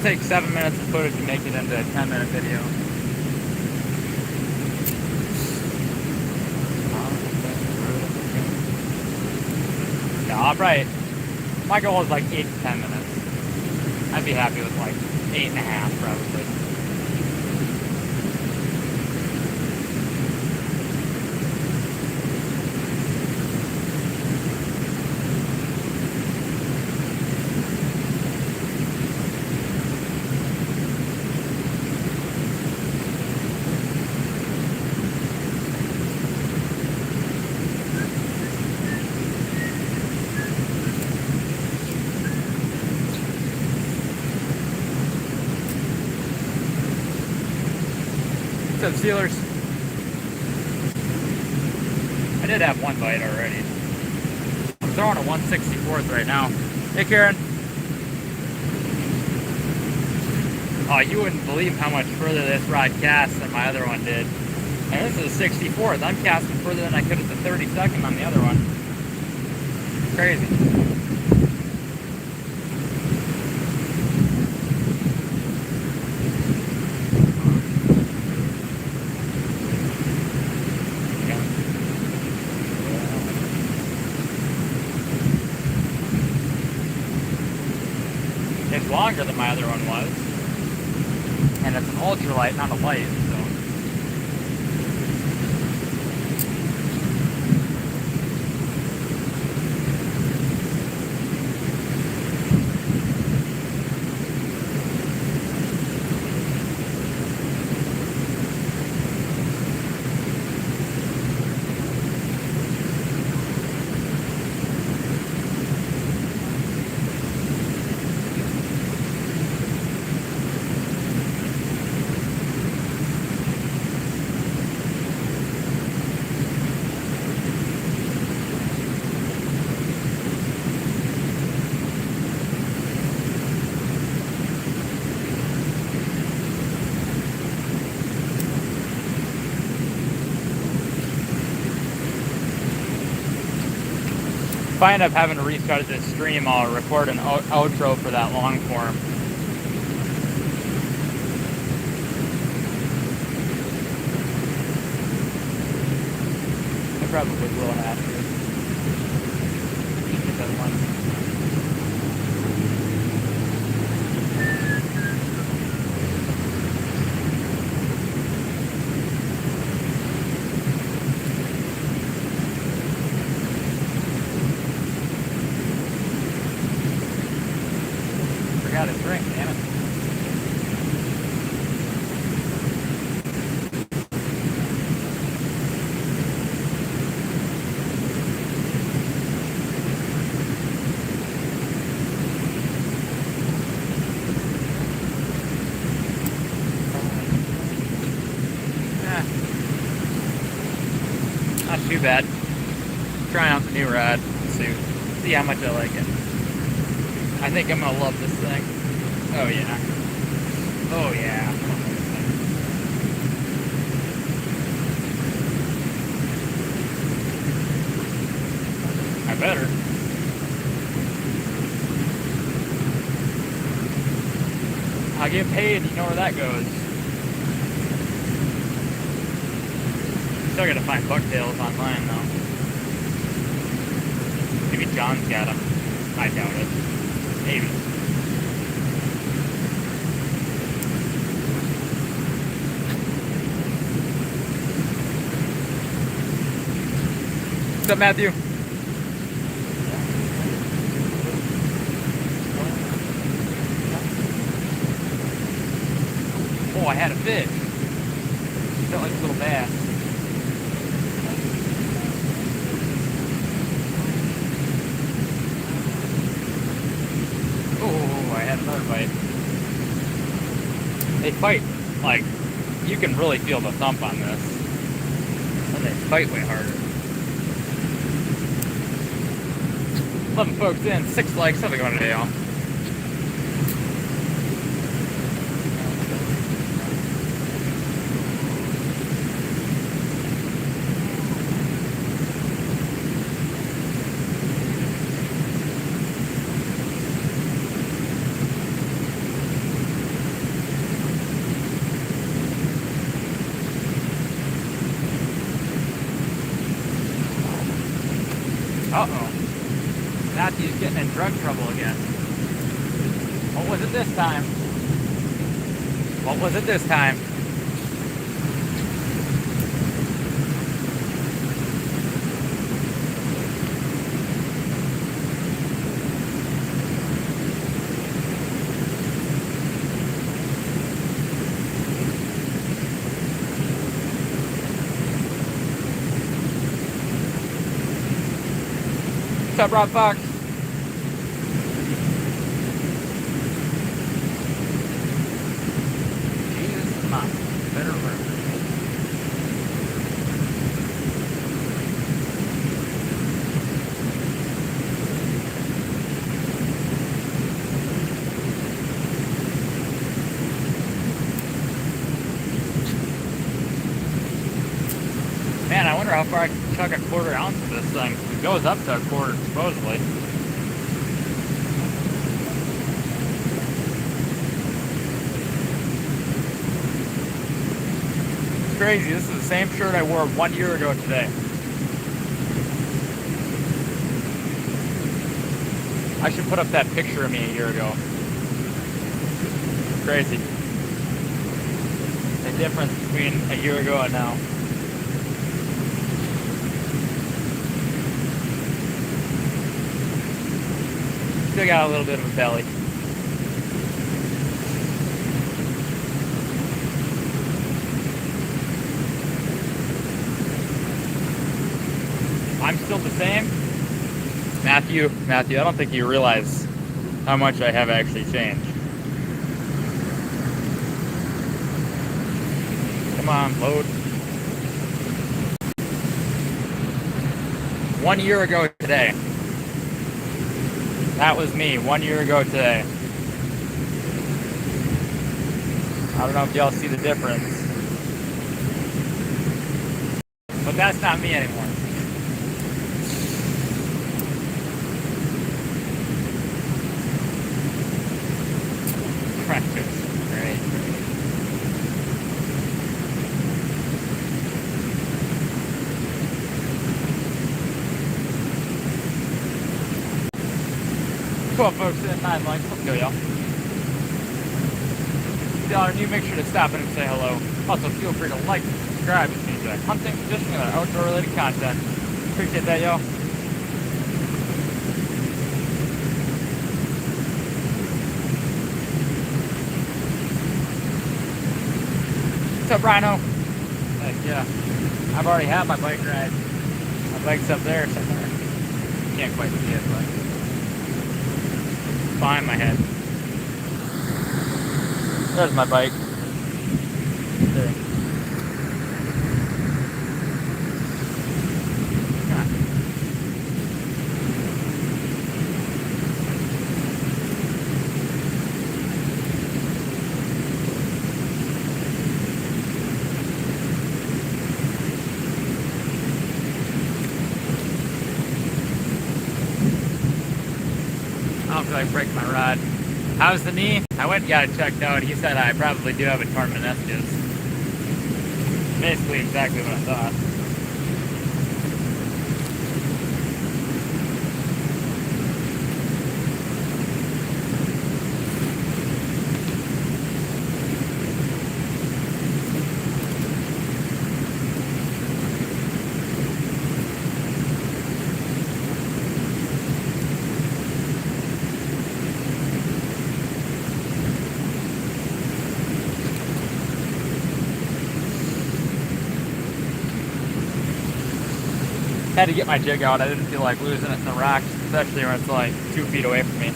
take 7 minutes of footage and make it into a 10-minute video. No, I'll probably, my goal is like 8 to 10 minutes. I'd be happy with like 8.5 probably. What's up, Steelers? I did have one bite already. I'm throwing a 164th right now. Hey, Karen. Oh, you wouldn't believe how much further this rod casts than my other one did. And this is a 64th. I'm casting further than I could at the 32nd on the other one. Crazy. It's longer than my other one was, and it's an ultralight, not a light, so. If I end up having to restart this stream, I'll record an outro for that long form. I probably will have to. Get that one. Forgot a drink, damn it. Not too bad. Trying out the new rod. See how much I like it. I think I'm gonna love this thing. Oh yeah. Oh yeah. I better. I get paid, you know where that goes. Still gotta find bucktails online though. Maybe John's got them. I doubt it. Maybe. What's up, Matthew? Oh, I had a fish. Felt like a little bass. Oh, I had another bite. They fight, like, you can really feel the thump on this. And they fight way harder. 11 folks in, 6 likes. How's it going today, y'all? Uh-oh. Matthew's getting in drug trouble again. What was it this time? What was it this time? What's up, Rob Fox? Jesus, come on. Better work. Man, I wonder how far I can chuck a 1/4 ounce of this thing. It goes up to a 1/4, supposedly. It's crazy. This is the same shirt I wore 1 year ago today. I should put up that picture of me a year ago. Crazy. The difference between a year ago and now. Still got a little bit of a belly. I'm still the same. Matthew, I don't think you realize how much I have actually changed. Come on, load. 1 year ago today. That was me 1 year ago today. I don't know if y'all see the difference. But that's not me anymore. Practice. Great. Cool, folks, in 9 likes. Let's go, y'all. If y'all are new, make sure to stop in and say hello. Also, feel free to like, subscribe if you enjoy hunting, fishing, and other outdoor-related content. Appreciate that, y'all. What's up, Rhino? Heck yeah. I've already had my bike ride. My bike's up there somewhere. Can't quite see it, but behind my head. There's my bike. There. I don't feel like breaking my rod. How's the knee? I went and got it checked out. He said I probably do have a torn meniscus. Basically exactly what I thought. Had to get my jig out. I didn't feel like losing it in the rocks, especially when it's like 2 feet away from me.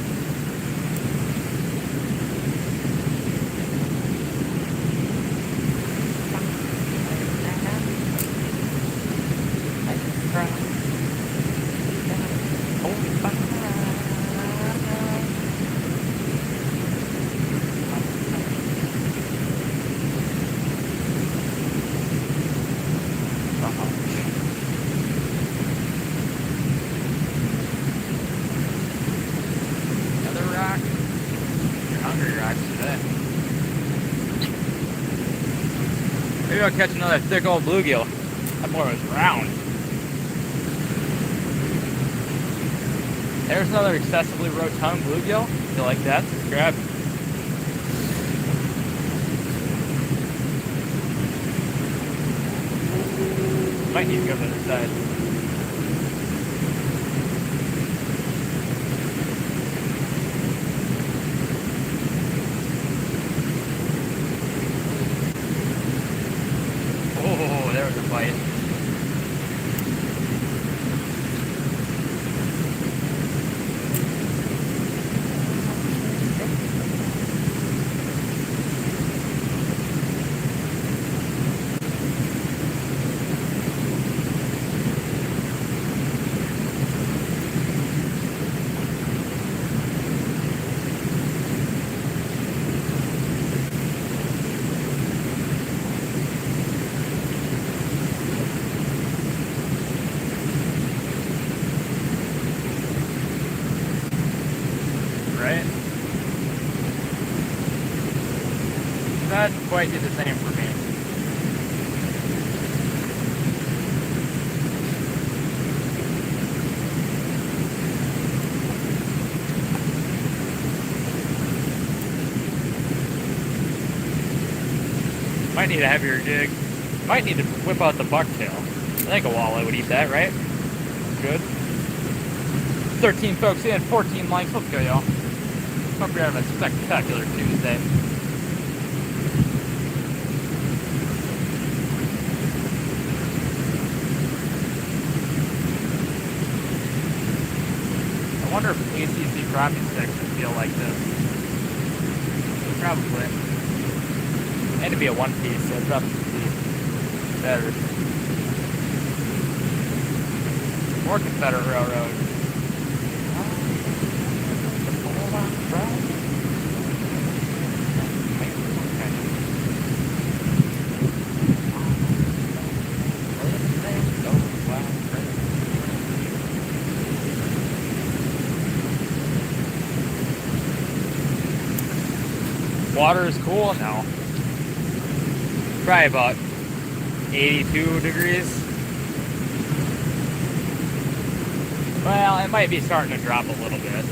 Maybe I'll catch another thick old bluegill. That boy was round. There's another excessively rotund bluegill. If you like that, subscribe. Might need to go to the other side. Oh, there was a bite. Right? That quite did the same for me. Might need a heavier jig. Might need to whip out the bucktail. I think a walleye would eat that, right? Good. 13 folks in, 14 likes. Let's go, y'all. Hope you're having a spectacular Tuesday. I wonder if ACC crappie sticks would feel like this. Probably. And to be a one piece, so it'd probably be better. More Confederate Railroad. Water is cool now. Probably about 82 degrees. Well, it might be starting to drop a little bit.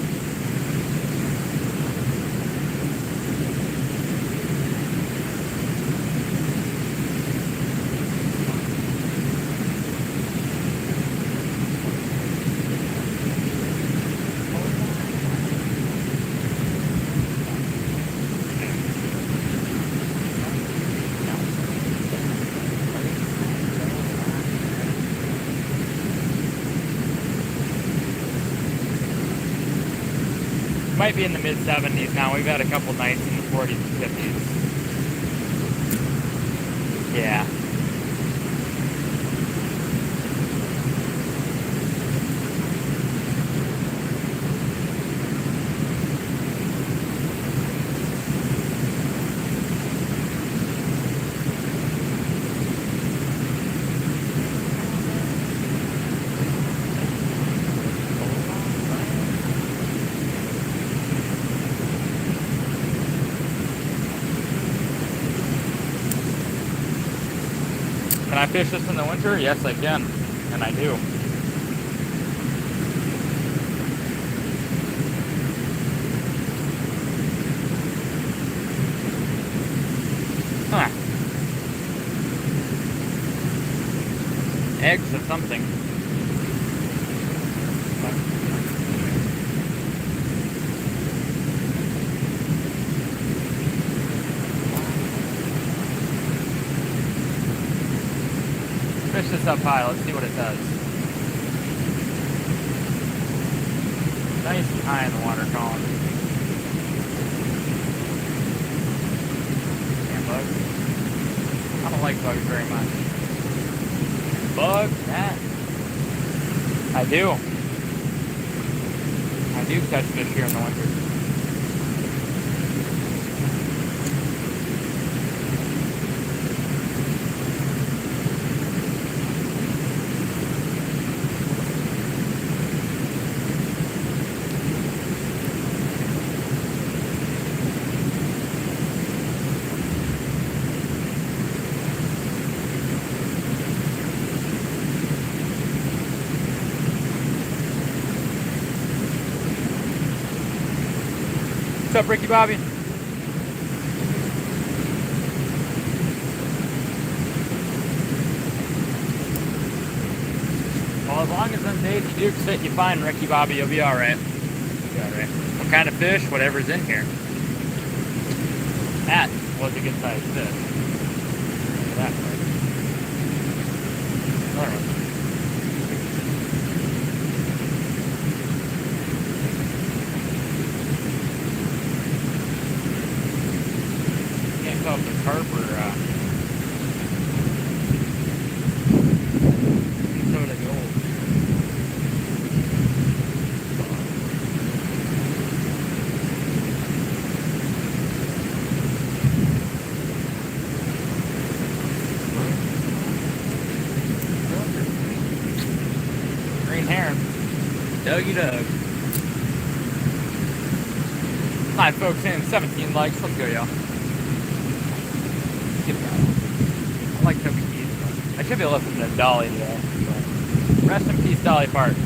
Might be in the mid 70s now. We've had a couple nights in the 40s and 50s. Yeah. Can I fish this in the winter? Yes, I can. And I do. Huh. Eggs of something. Fish this up high, let's see what it does. Nice and high in the water column. Damn bugs. I don't like bugs very much. Bugs, that. I do. I do catch fish here in the winter. What's up, Ricky Bobby? Well, as long as them Davy Dukes fit you fine, Ricky Bobby, you'll be alright. What kind of fish? Whatever's in here. That was a good sized fish. Look at that fish. Another one. Can't tell if it's carp or Minnesota gold. Green heron. Dougie Doug. Hi folks, in 17 likes. Let's go, y'all. I like Toby Keith. I should be listening to Dolly today. But rest in peace, Dolly Parton.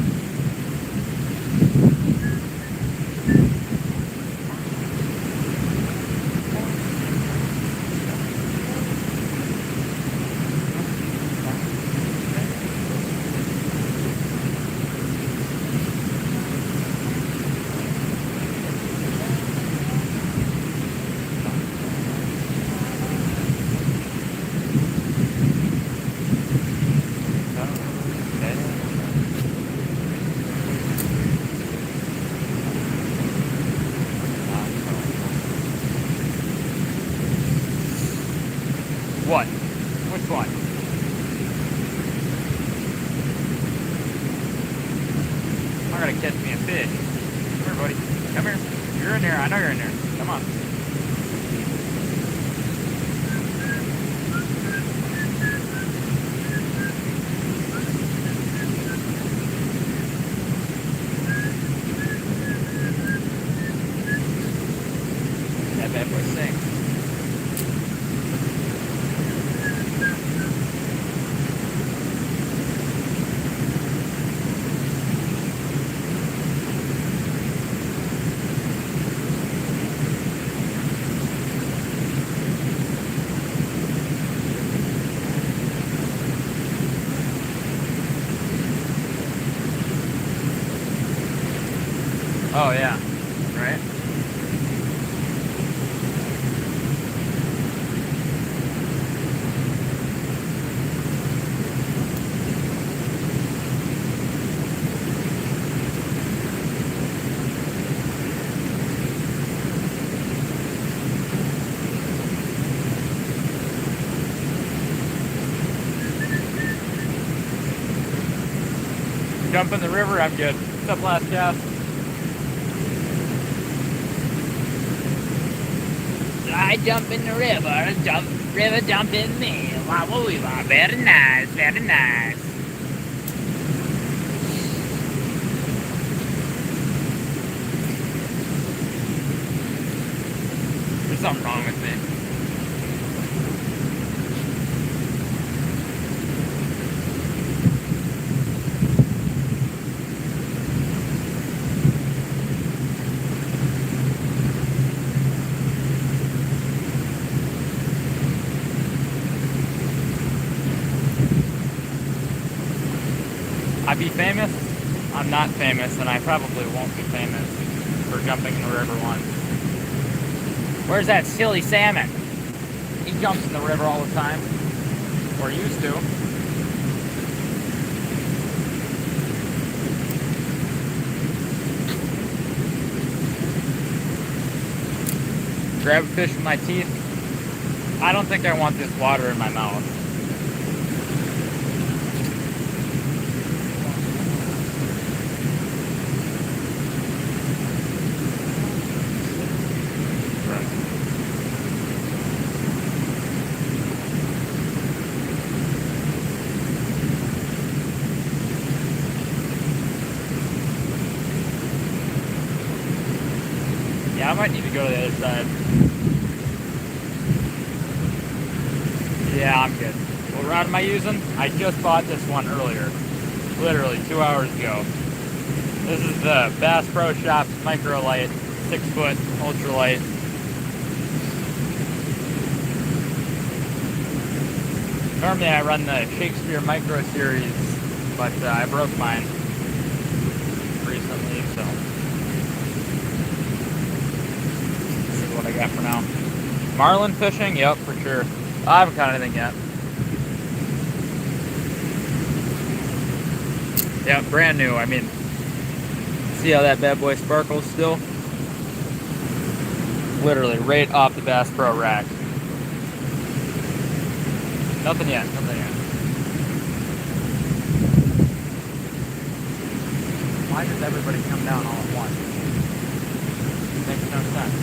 What? Which one? I'm gonna catch me a fish. Come here, buddy. Come here. You're in there. I know you're in there. Come on. That bad boy sinks. Oh yeah, right? Jump in the river, I'm good. What's up, last cast? I jump in the river, jump in me. Wow, very nice, very nice. There's something wrong with me. I'd be famous? I'm not famous, and I probably won't be famous for jumping in the river once. Where's that silly salmon? He jumps in the river all the time. Or used to. Grab a fish with my teeth. I don't think I want this water in my mouth. Yeah, I might need to go to the other side. Yeah, I'm good. What rod am I using? I just bought this one earlier. Literally 2 hours ago. This is the Bass Pro Shops Microlite 6-foot ultralight. Normally I run the Shakespeare Micro Series, but I broke mine recently, so let's see what I got for now. Marlin fishing? Yep, for sure. I haven't caught anything yet. Yeah, brand new. I mean, see how that bad boy sparkles still? Literally right off the Bass Pro rack. Nothing yet, nothing yet. Why does everybody come down all at once? Makes no sense.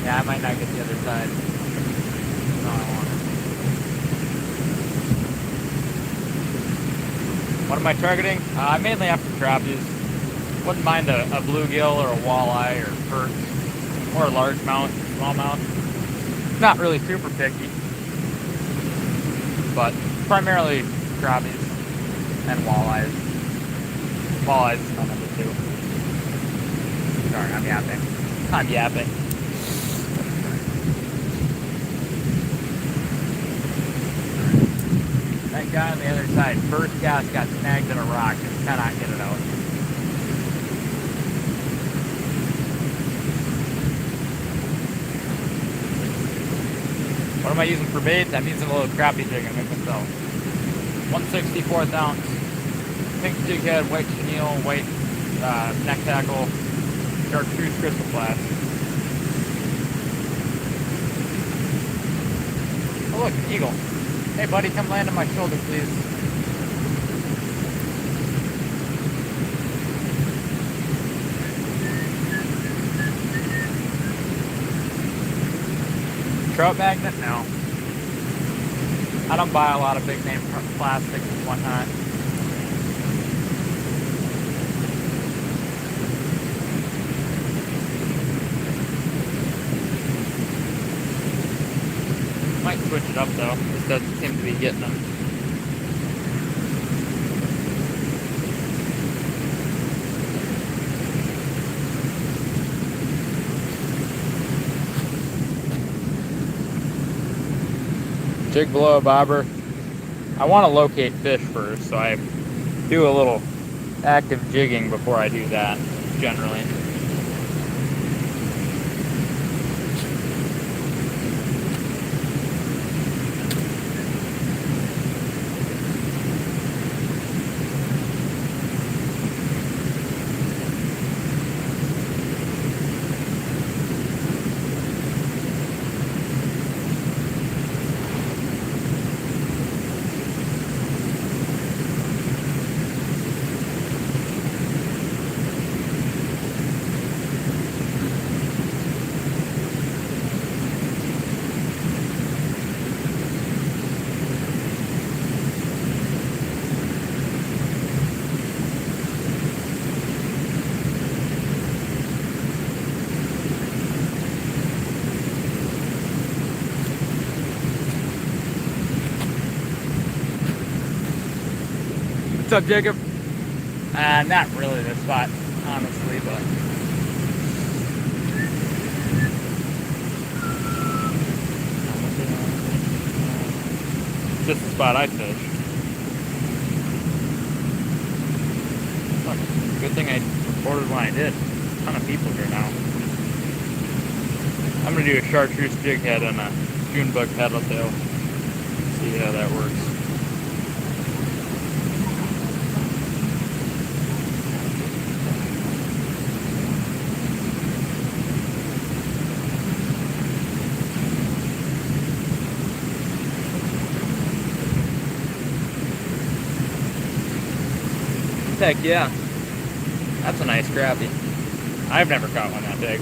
Yeah, I might not get the other side. No, I want it. What am I targeting? Mainly after crappies. Wouldn't mind a bluegill or a walleye or perch or a largemouth, smallmouth. Not really super picky, but primarily crappies and walleyes. Walleyes is my number 2. Sorry, I'm yapping. I'm yapping. That guy on the other side, first cast got snagged in a rock and cannot get it out. What am I using for bait? I'm using a little crappie jig I make myself. 1/64 ounce. Pink jig head, white chenille, white neck tackle, chartreuse crystal flash. Oh look, an eagle. Hey buddy, come land on my shoulder please. Trout magnet? No. I don't buy a lot of big name plastics and whatnot. Might switch it up though. This doesn't seem to be getting them. Jig below a bobber. I want to locate fish first, so I do a little active jigging before I do that, generally. What's up, Jacob? Not really the spot, honestly, but just the spot I fish. Look, good thing I recorded when I did. A ton of people here now. I'm gonna do a chartreuse jig head and a June bug paddle tail. See how that works. Heck yeah. That's a nice crappie. I've never caught one that big.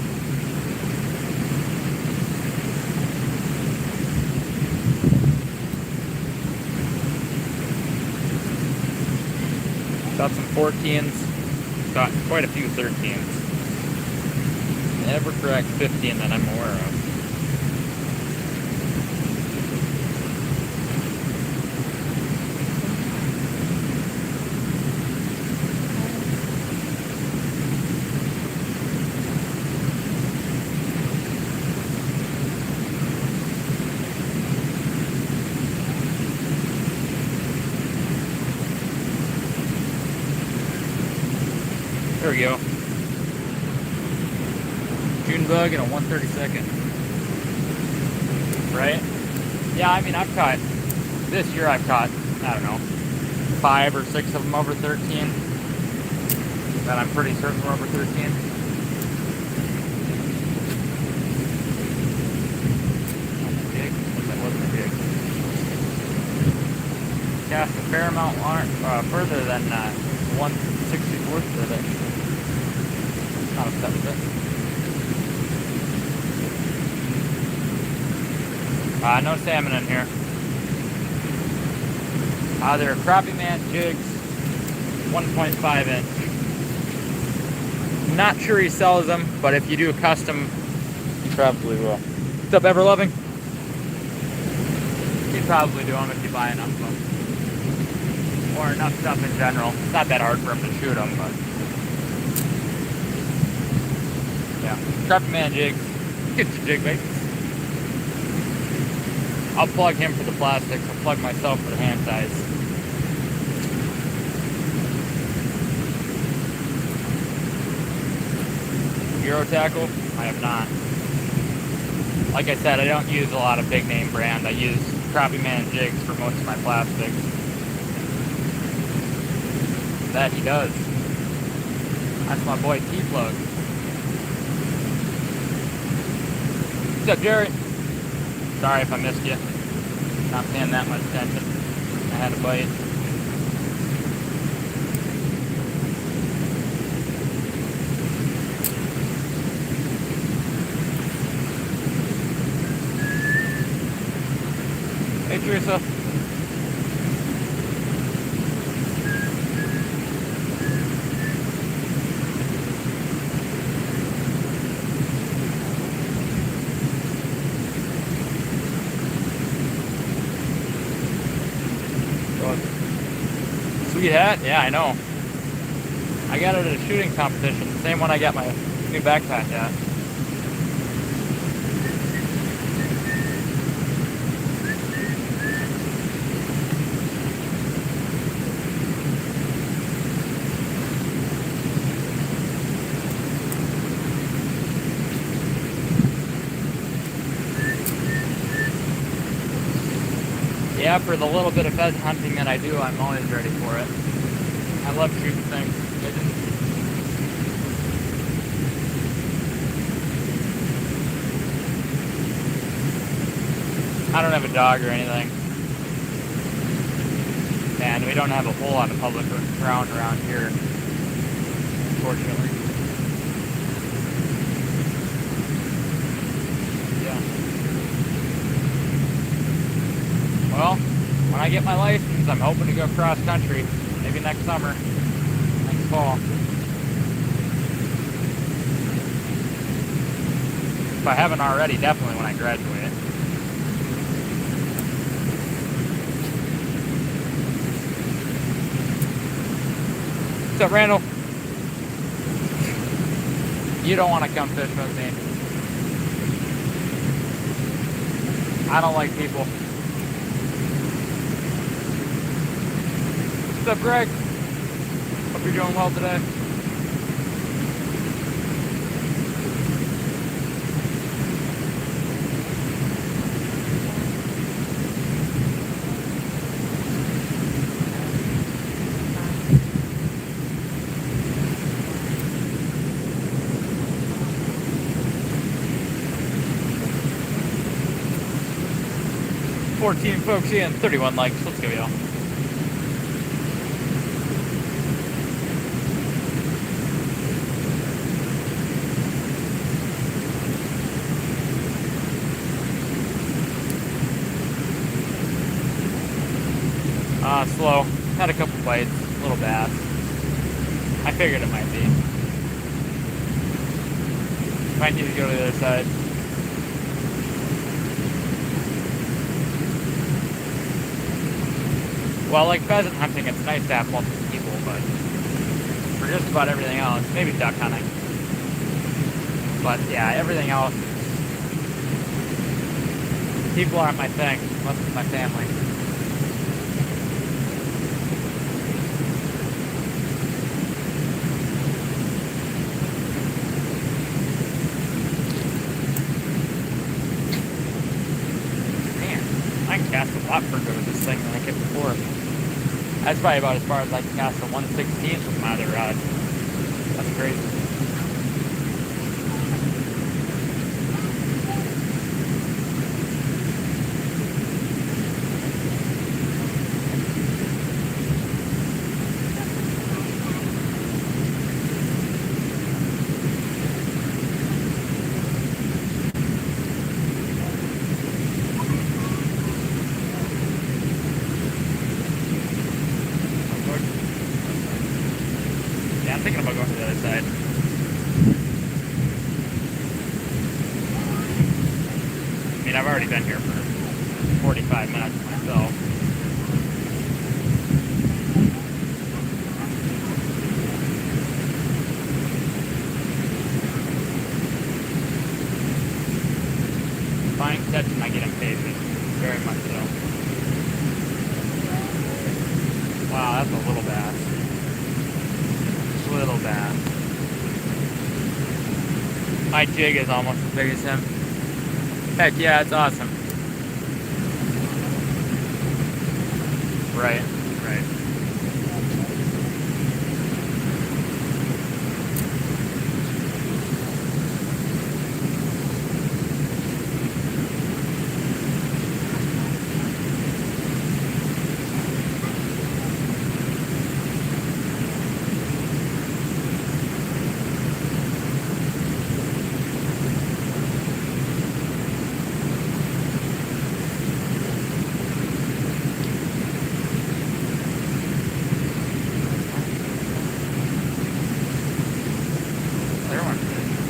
Caught some 14s. Caught quite a few 13s. Never cracked 15 that I'm aware of. There we go. June bug and a 132nd. Right? Yeah, I mean, I've caught, this year I've caught, I don't know, 5 or 6 of them over 13. That I'm pretty certain were over 13. That wasn't a gig. Cast a fair amount further than 1/64 today. Not upset with it. No salmon in here. They're Crappie Man jigs, 1.5 inch. Not sure he sells them, but if you do a custom, you probably will. What's up, Ever Loving? You'd probably do them if you buy enough of them. Or enough stuff in general. It's not that hard for him to shoot them, but yeah. Crappie Man jigs. Get your jig baits. I'll plug him for the plastics. I'll plug myself for the hand ties. Euro tackle? I have not. Like I said, I don't use a lot of big name brand. I use Crappie Man jigs for most of my plastics. That he does. That's my boy T-Plug. What's up, Jerry? Sorry if I missed you. Not paying that much attention. I had a bite. Hey, Teresa. Sweet hat? Yeah, I know. I got it at a shooting competition. The same one I got my new backpack at. Yeah, for the little bit of pheasant hunting that I do, I'm always ready for it. I love shooting things. I don't have a dog or anything. And we don't have a whole lot of public ground around here, unfortunately. Well, when I get my license, I'm hoping to go cross country, maybe next summer, next fall. If I haven't already, definitely when I graduate. What's up, Randall? You don't want to come fish with me. I don't like people. What's up, Greg? Hope you're doing well today. Folks in, 31 likes. Let's go, y'all. Slow. Had a couple bites, little bass. I figured it might be. Might need to go to the other side. Well, like pheasant hunting, it's nice to have multiple people, but for just about everything else, maybe duck hunting. But yeah, everything else, people aren't my thing, unless it's my family. this thing than I could before. That's probably about as far as I can cast a 1/16 with my other rod. That's crazy. I'm thinking about going to the other side. I mean, I've already been here for 45 minutes myself. Fine catching, I get impatient. Very much so. Wow, that's a little bass. Little bass. My jig is almost as big as him. Heck yeah, it's awesome. Right, right.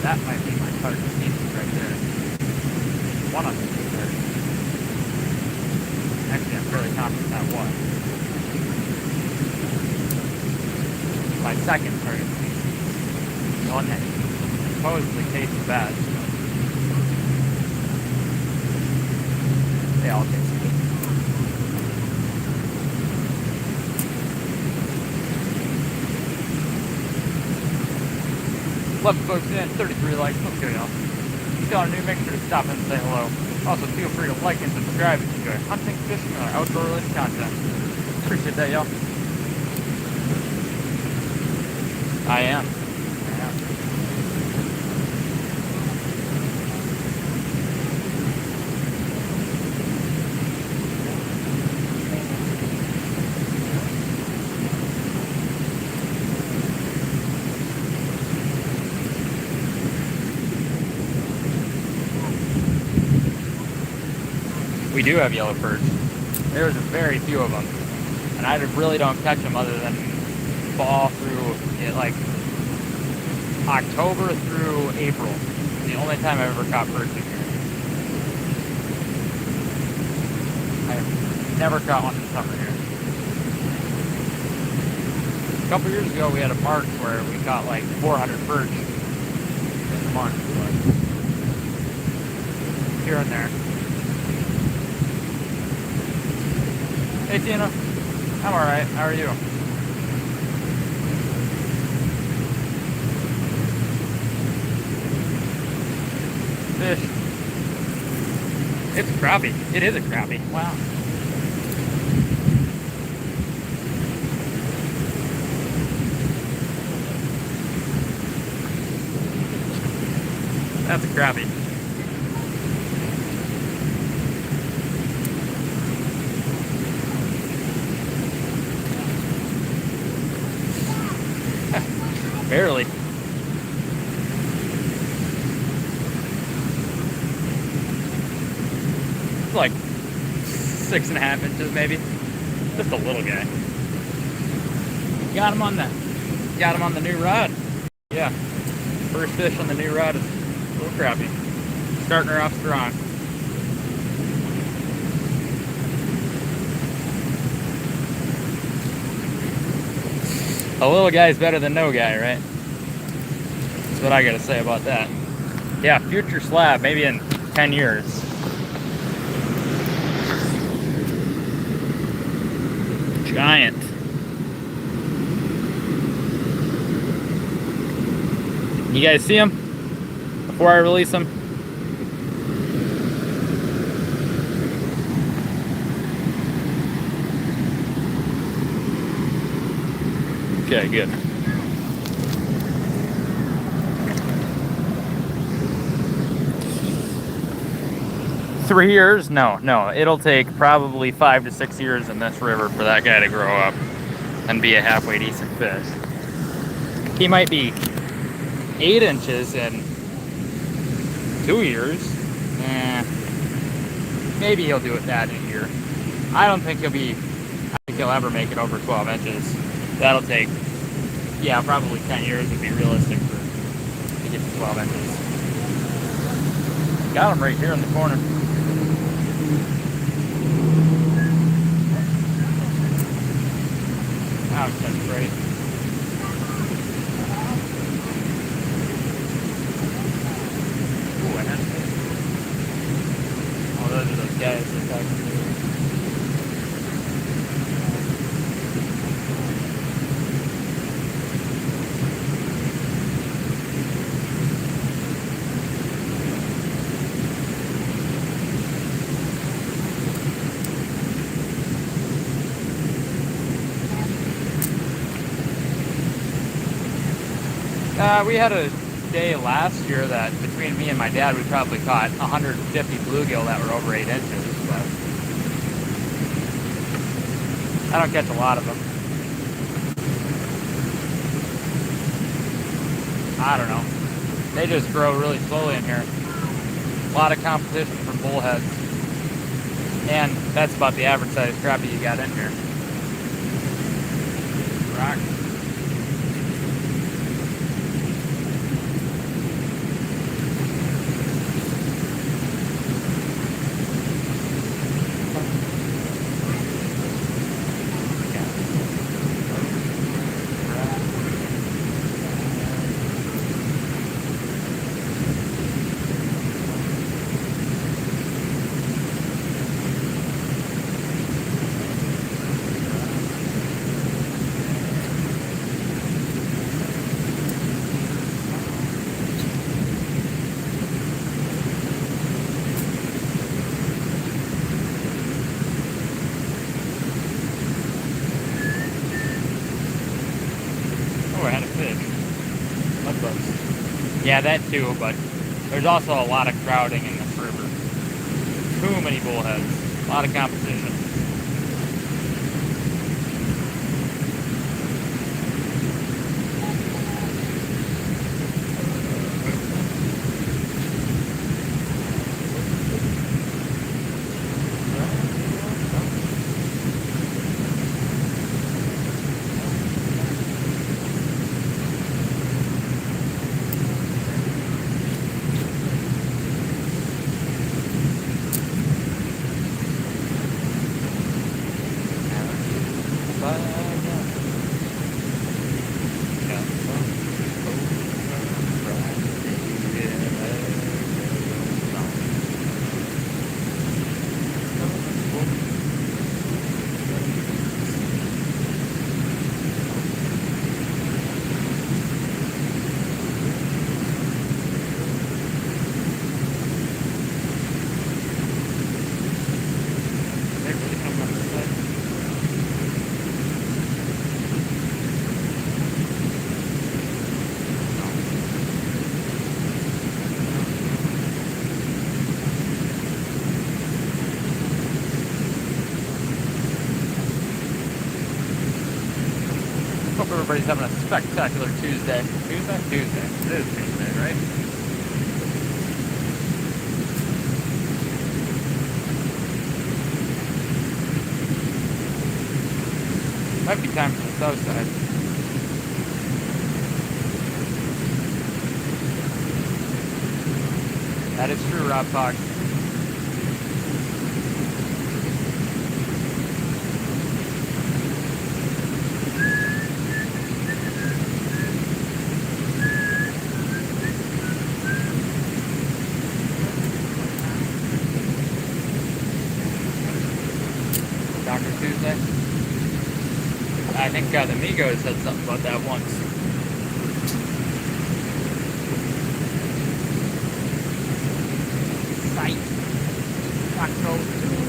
That might be my target species right there. One of them is there. Actually, I'm fairly confident that was. My second target species. The one that supposedly tastes the best. They all taste good. Love folks in, 33 likes, let's go y'all. If you're new, make sure to stop in and say hello. Also, feel free to like and subscribe if you enjoy hunting, fishing, or outdoor related content. Appreciate that, y'all. I am. We do have yellow perch. There's very few of them, and I really don't catch them other than fall through like October through April. The only time I've ever caught perch in here. I've never caught one in summer here. A couple years ago, we had a mark where we caught like 400 perch in the month, but here and there. Hey Tina, I'm alright, how are you? Fish. It's a crappie. It is a crappie. Wow. That's a crappie. Barely. It's like 6.5 inches maybe. Just a little guy. Got him on the new rod. Yeah. First fish on the new rod is a little crappie. Starting her off strong. A little guy's better than no guy, right? That's what I gotta say about that. Yeah, future slab, maybe in 10 years. Giant. You guys see him? Before I release him? Okay, good. Three years? No. It'll take probably 5 to 6 years in this river for that guy to grow up and be a halfway decent fish. He might be 8 inches in 2 years. Maybe he'll do it that in a year. I don't think he'll ever make it over 12 inches. That'll take, yeah, probably 10 years would be realistic to get to 12 inches. Got him right here in the corner. Ouch, that's great. Ooh, I had to. Oh, those are those guys that talk to me. We had a day last year that between me and my dad, we probably caught 150 bluegill that were over 8 inches. But I don't catch a lot of them. I don't know. They just grow really slowly in here. A lot of competition from bullheads. And that's about the average size crappie you got in here. Rock. Yeah, that too, but there's also a lot of crowding in this river. Too many bullheads. A lot of competition. Hope everybody's having a spectacular Tuesday. Tuesday? Tuesday. It is Tuesday, right? Might be time for the south side. That is true, Rob Fox. Dr. Tuesday? I think the Migos said something about that once. Sight. Taco Tuesday.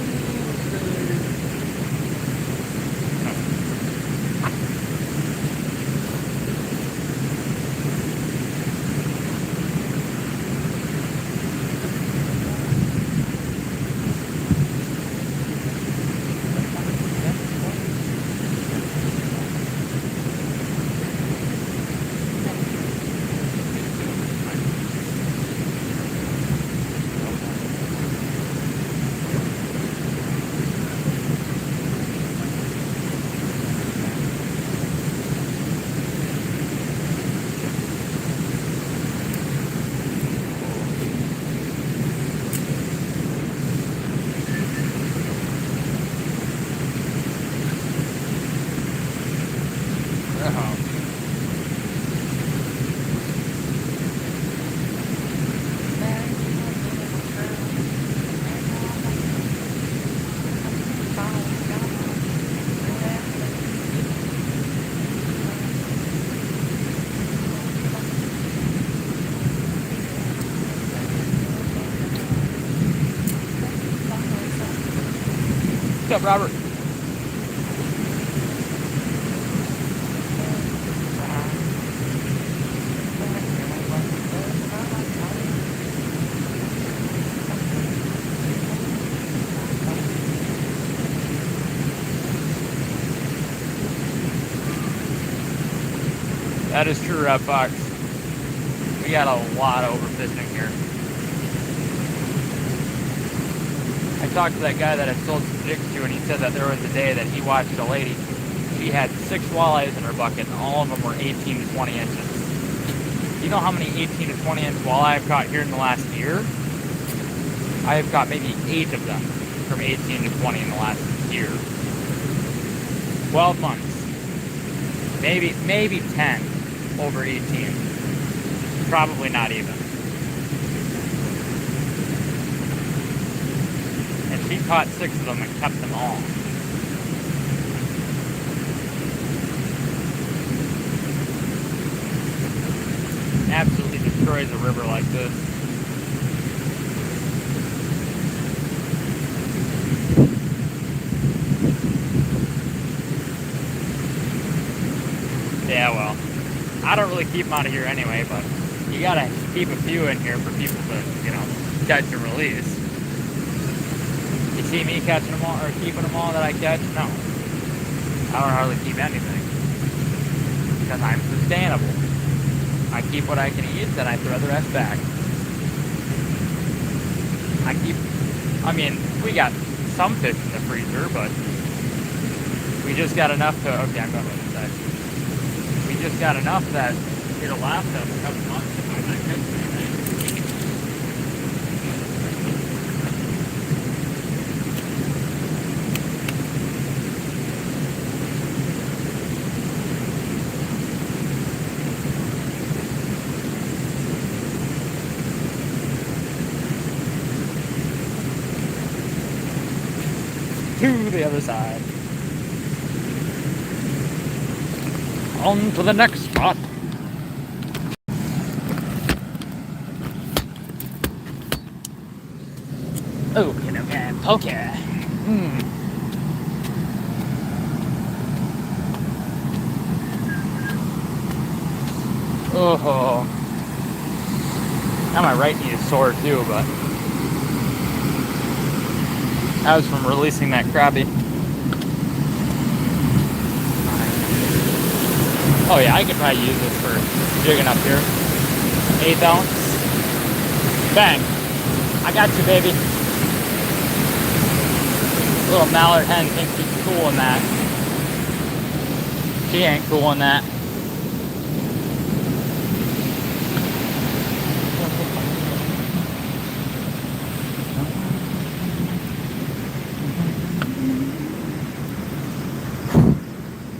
What's up, Robert? That is true, Red Fox. We got a lot of overfishing here. I talked to that guy that I sold some jigs to, and he said that there was a day that he watched a lady. She had 6 walleyes in her bucket, and all of them were 18 to 20 inches. You know how many 18 to 20 inch walleye I've caught here in the last year? I have caught maybe 8 of them from 18 to 20 in the last year. 12 months. Maybe 10 over 18. Probably not even. And she caught 6 of them and kept them all. Absolutely destroys a river like this. Yeah, well, I don't really keep them out of here anyway, but you gotta keep a few in here for people to, you know, catch and release. You see me catching them all, or keeping them all that I catch? No. I don't hardly keep anything. Because I'm sustainable. I keep what I can eat, then I throw the rest back. I mean, we got some fish in the freezer, but we just got enough to, okay, I'm going to the side. We just got enough that it'll last us a couple months if I catch anything. To the other side. On to the next spot. Okay, okay. Oh, now my right knee is sore too, but that was from releasing that crabby. Oh yeah, I could probably use this for jigging up here. 1/8 ounce. Bang. I got you, baby. Little mallard hen thinks she's cool in that. She ain't cool in that.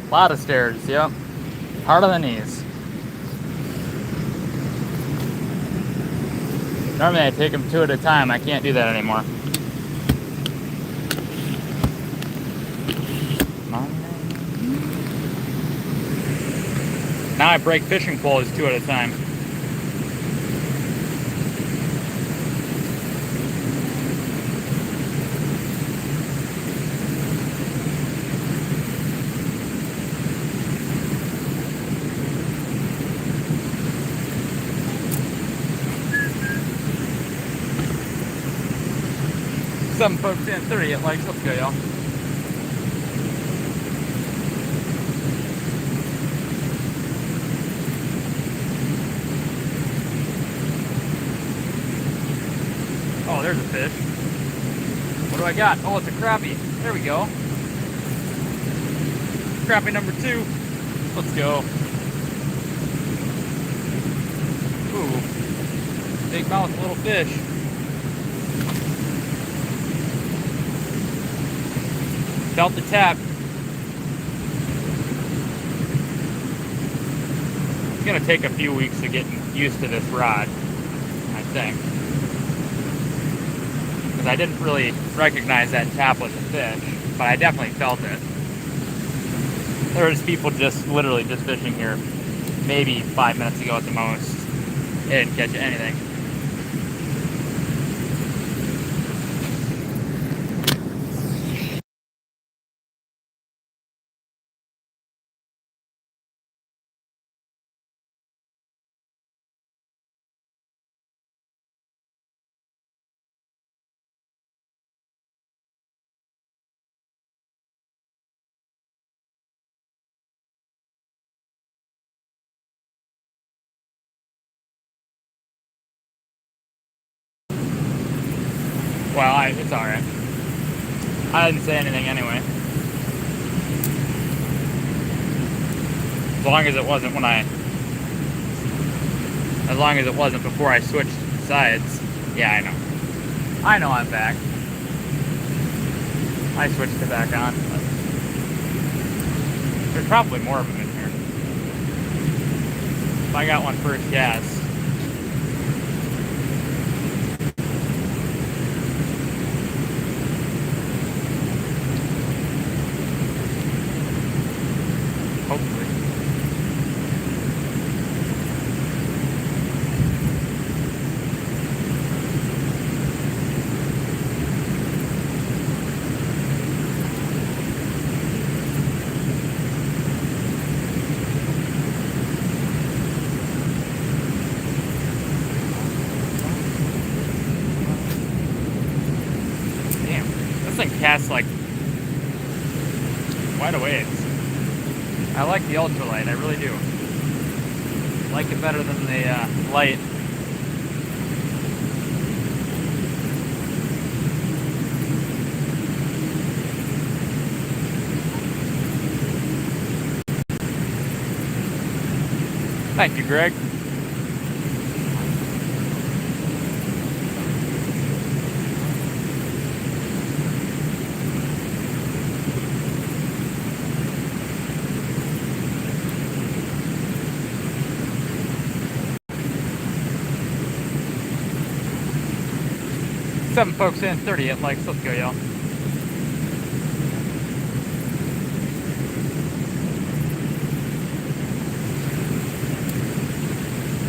A lot of stairs, yep. Hard on the knees. Normally I take them 2 at a time. I can't do that anymore. Now I break fishing poles 2 at a time. Some folks in 30 at likes. Let's go, y'all. Oh, there's a fish. What do I got? Oh, it's a crappie. There we go. Crappie number 2. Let's go. Ooh. Big mouth, little fish. Felt the tap. It's gonna take a few weeks to get used to this rod, I think. Because I didn't really recognize that tap was a fish, but I definitely felt it. There's people just literally just fishing here maybe 5 minutes ago at the most. They didn't catch anything. Well, it's alright. I didn't say anything anyway. As long as it wasn't as long as it wasn't before I switched sides. Yeah, I know. I know I'm back. I switched it back on. But there's probably more of them in here. If I got one first gas. Hopefully. Damn, this thing casts like quite a ways. I like the ultralight, I really do. I like it better than the light. Thank you, Greg. Seven folks in, 38 likes. Let's go, y'all.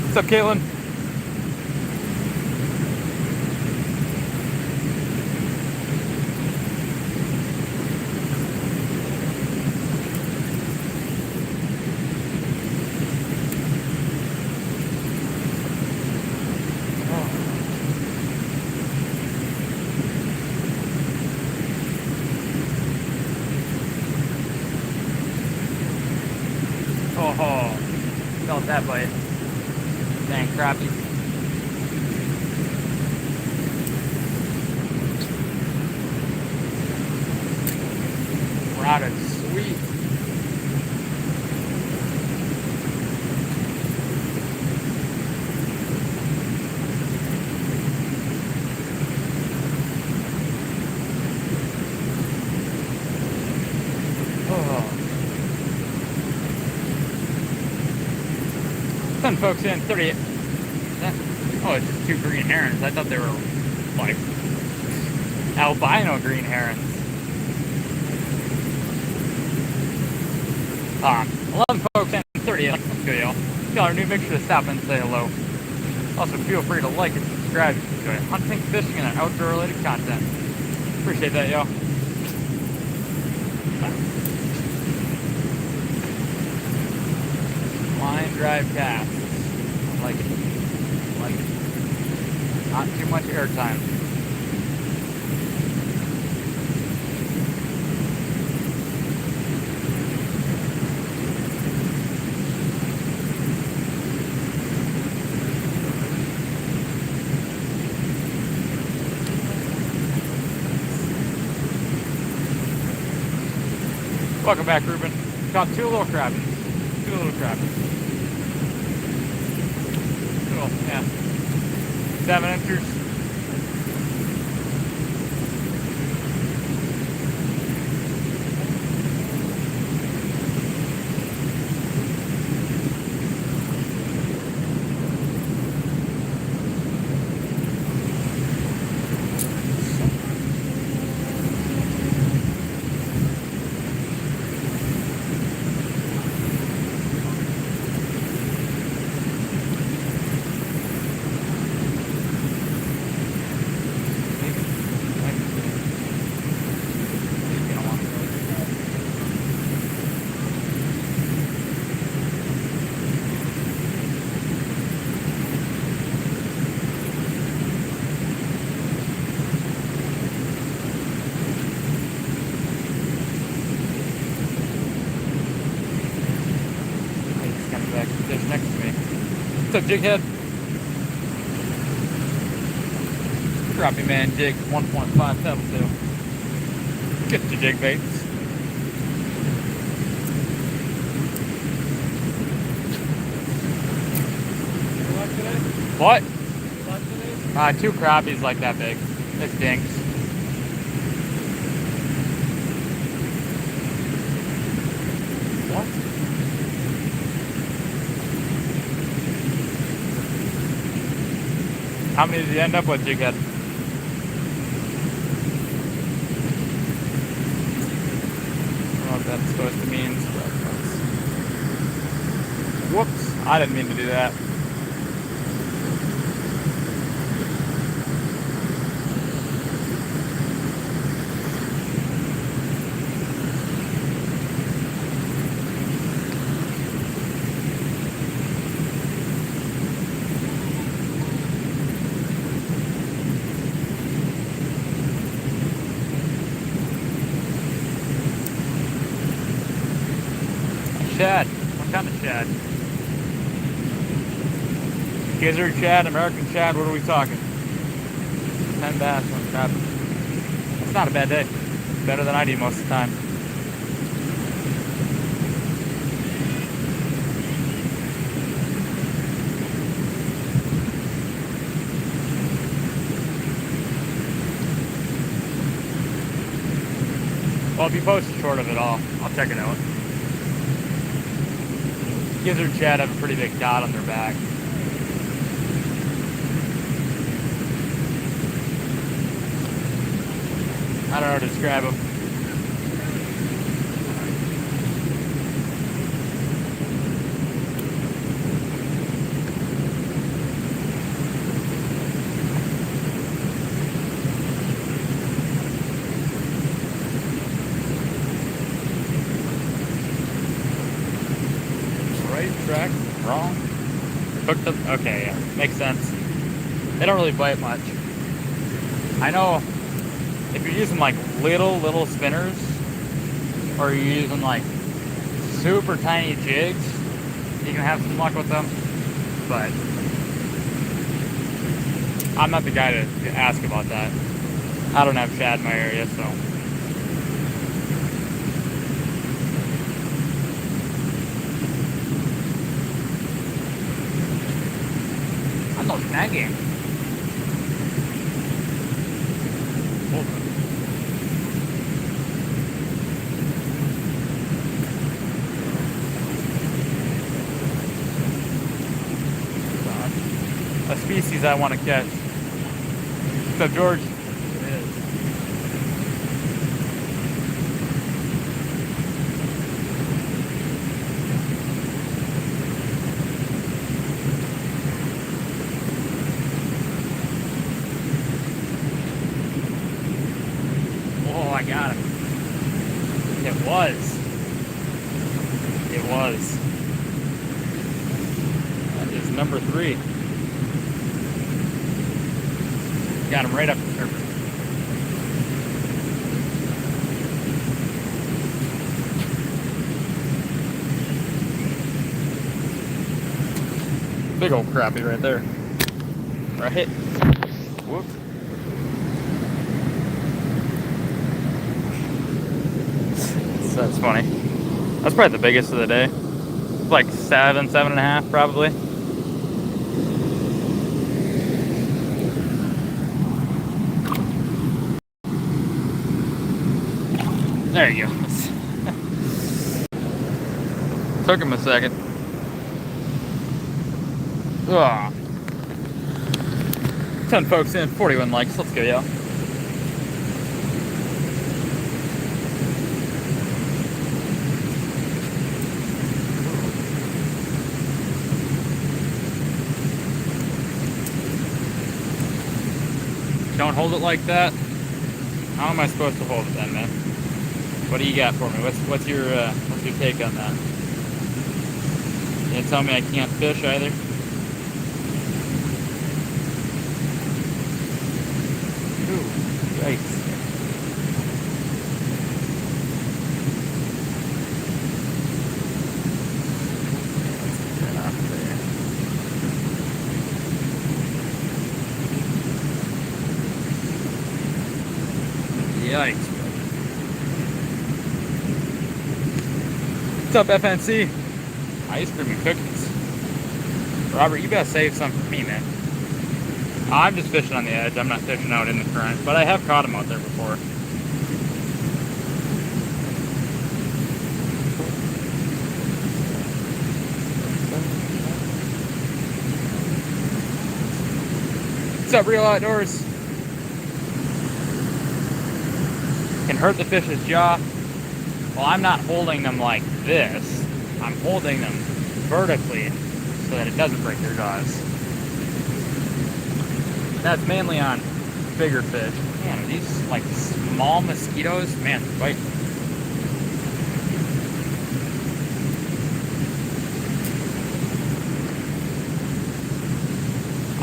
What's up, Caitlin? Oh, felt that bite. Dang crappie. Rotted, sweet. Oh. 10 folks in, 38. Oh, it's just two green herons. I thought they were like albino green herons. 11 folks in, 38. Let's go, y'all. If y'all are new, make sure to stop and say hello. Also, feel free to like and subscribe if you enjoy hunting, fishing, and outdoor-related content. Appreciate that, y'all. Line drive casts. I like it. I like it. Not too much airtime. Welcome back, Ruben. Caught two little crabbies. Two little crabbies. Cool, yeah. 7 inchers. What's up, Jighead? Crappie Man jig 1.5 pedal too. Get the jig baits. What? 2 crappies like that big. It's dinks. What? How many did you end up with, Jighead? I don't know what that's supposed to mean. Whoops, I didn't mean to do that. Shad. What kind of shad? Gizzard shad, American shad, what are we talking? 10 bass, 1 crab. That's not a bad day. Better than I do most of the time. Well, if you post a short of it all, I'll check it out. Gizzard shad have a pretty big dot on their back. I don't know how to describe them. Right track, wrong. Hooked up. Okay, yeah, makes sense. They don't really bite much. I know. If you're using like little spinners, or you're using like super tiny jigs, you can have some luck with them. But I'm not the guy to ask about that. I don't have shad in my area, so. I'm not snagging. A species I want to catch. What's up, George? It is. Oh, I got him. It was. It was. That is number 3. Got him right up the surface. Big old crappie right there. Right. Whoop. So that's funny. That's probably the biggest of the day. Like 7.5 probably. There you go. Took him a second. Ugh. 10 folks in, 41 likes. Let's go, y'all. Don't hold it like that. How am I supposed to hold it then, man? What do you got for me? What's your take on that? You tell me I can't fish either? Ooh, yikes. Let's get that off there. Yikes. What's up, FNC? Ice cream and cookies. Robert, you gotta save some for me, man. I'm just fishing on the edge. I'm not fishing out in the current, but I have caught them out there before. What's up, Real Outdoors? Can hurt the fish's jaw. Well, I'm not holding them like this. I'm holding them vertically so that it doesn't break their jaws. That's mainly on bigger fish. Man, these like small mosquitoes, man, bite.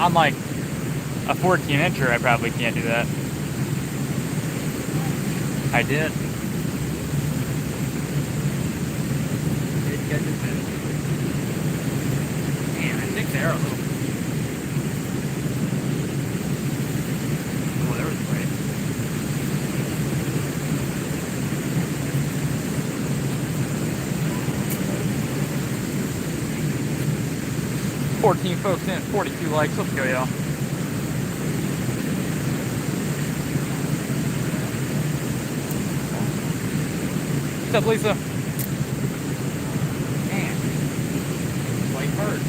On like a 14-incher, I probably can't do that. I did. Did catch a fish. Man, I think they're a little. Oh, there was a bite. $14 folks in, 42 likes. Let's go, y'all. What's up, Lisa? Man, white bird.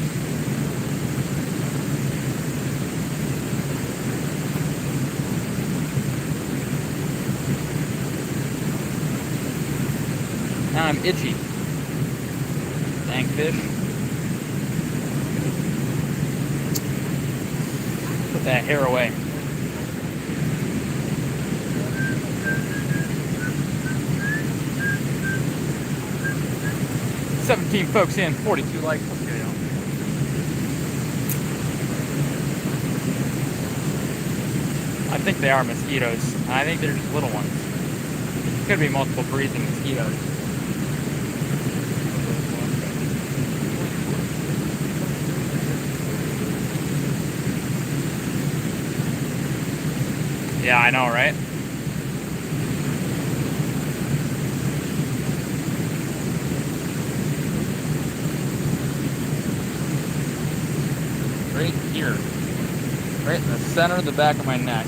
Now I'm itchy. Dang fish. Put that hair away. $17 folks in, 42 likes. Let's go, y'all. I think they are mosquitoes. I think they're just little ones. Could be multiple breeds of mosquitoes. Yeah, I know, right? Right here. Right in the center of the back of my neck.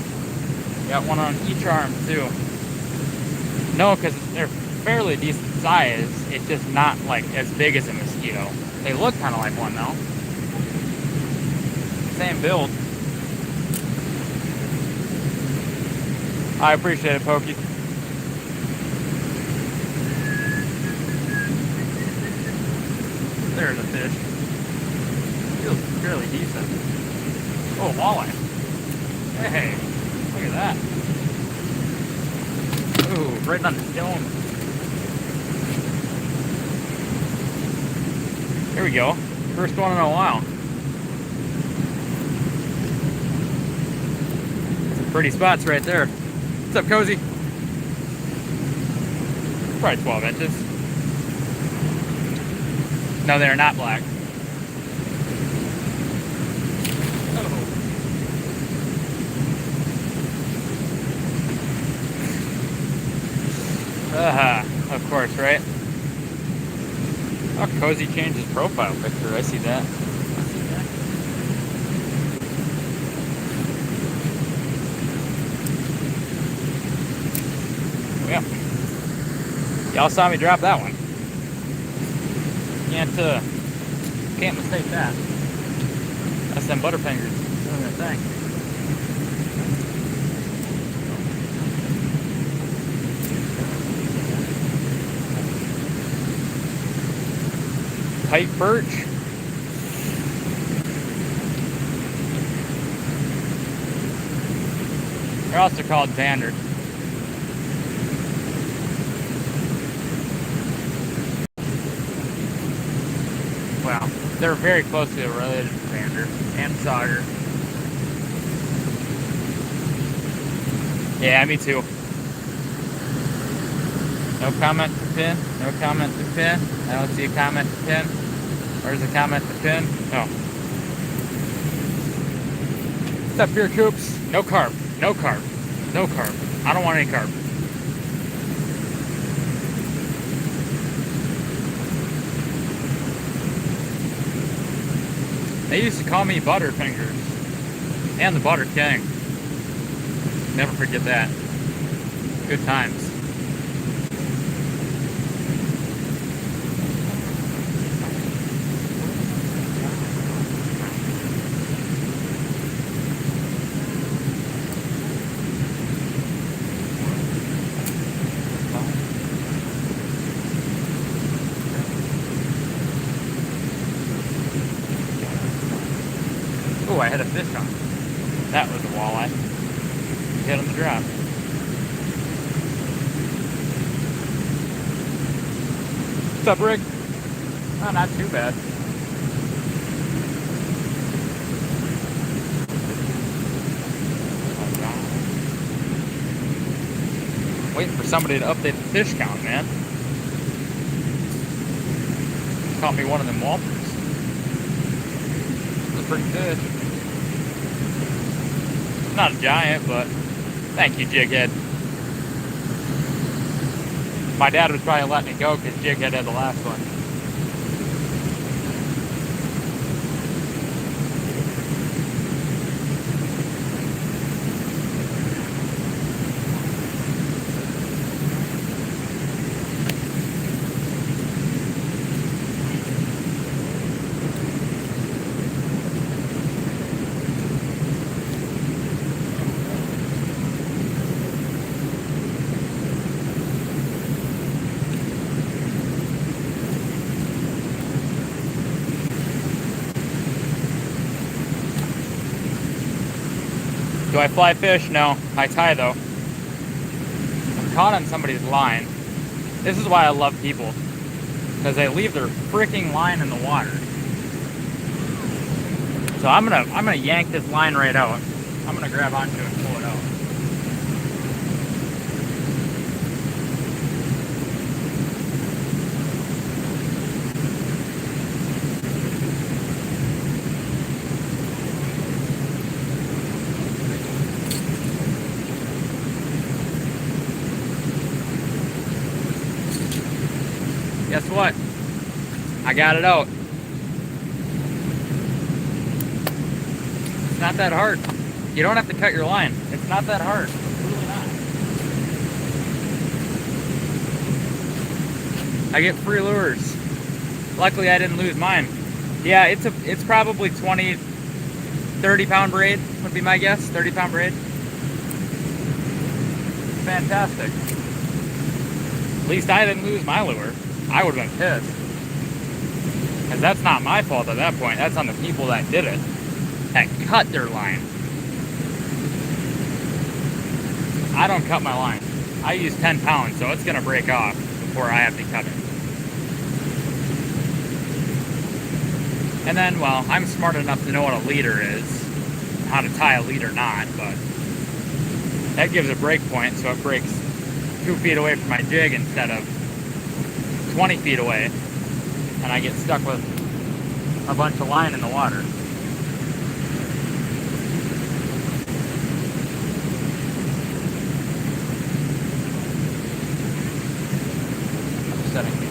Got one on each arm, too. No, because they're fairly decent size. It's just not, like, as big as a mosquito. They look kind of like one, though. Same build. I appreciate it, Pokey. There's a fish. Feels fairly decent. Oh, walleye. Hey, look at that. Ooh, right on the stone. Here we go. First one in a while. Some pretty spots right there. What's up, Cozy? Probably 12 inches. No, they're not black. Of course, right? Oh, Cozy changed his profile picture. I see that. Yeah. Y'all saw me drop that one. Can't mistake that. That's them butterfingers doing their thing. Pipe perch. They're also called Vander. Well, they're very closely related to Vander and Sauger. Yeah, me too. No comment to pin. No comment to pin. I don't see a comment to pin. Where's the comment to pin? Oh. What's up, Pure Coops? No carb. No carb. No carb. I don't want any carb. They used to call me Butterfingers and the Butter King. Never forget that. Good times. Oh, I hit a fish on. That was a walleye. Hit on the drop. What's up, Rick? Oh, not too bad. Waiting for somebody to update the fish count, man. Caught me one of them whoppers. It's a pretty fish. Not a giant, but thank you, Jighead. My dad was probably letting it go because Jighead had the last one. Do I fly fish? No. I tie though. I'm caught on somebody's line. This is why I love people. Because they leave their freaking line in the water. So I'm gonna yank this line right out. I'm gonna grab onto it and pull it out. Guess what? I got it out. It's not that hard. You don't have to cut your line. It's not that hard. It's really not. I get free lures. Luckily I didn't lose mine. Yeah, it's probably 20, 30 pound braid would be my guess. 30-pound braid. Fantastic. At least I didn't lose my lure. I would have been pissed. Because that's not my fault at that point. That's on the people that did it. That cut their line. I don't cut my line. I use 10 pounds, so it's going to break off before I have to cut it. And then, well, I'm smart enough to know what a leader is. How to tie a leader knot, but that gives a break point, so it breaks 2 feet away from my jig instead of 20 feet away, and I get stuck with a bunch of line in the water. Upsetting me.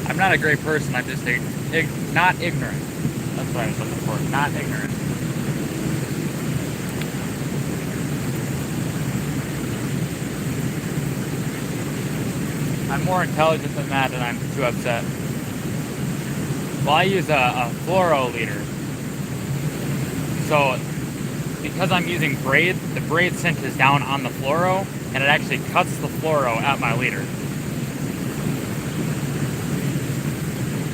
I'm not a great person, I'm just not ignorant. That's what I was looking for, not ignorant. I'm more intelligent than that, and I'm too upset. Well, I use a fluoro leader. So, because I'm using braid, the braid cinches down on the fluoro, and it actually cuts the fluoro at my leader.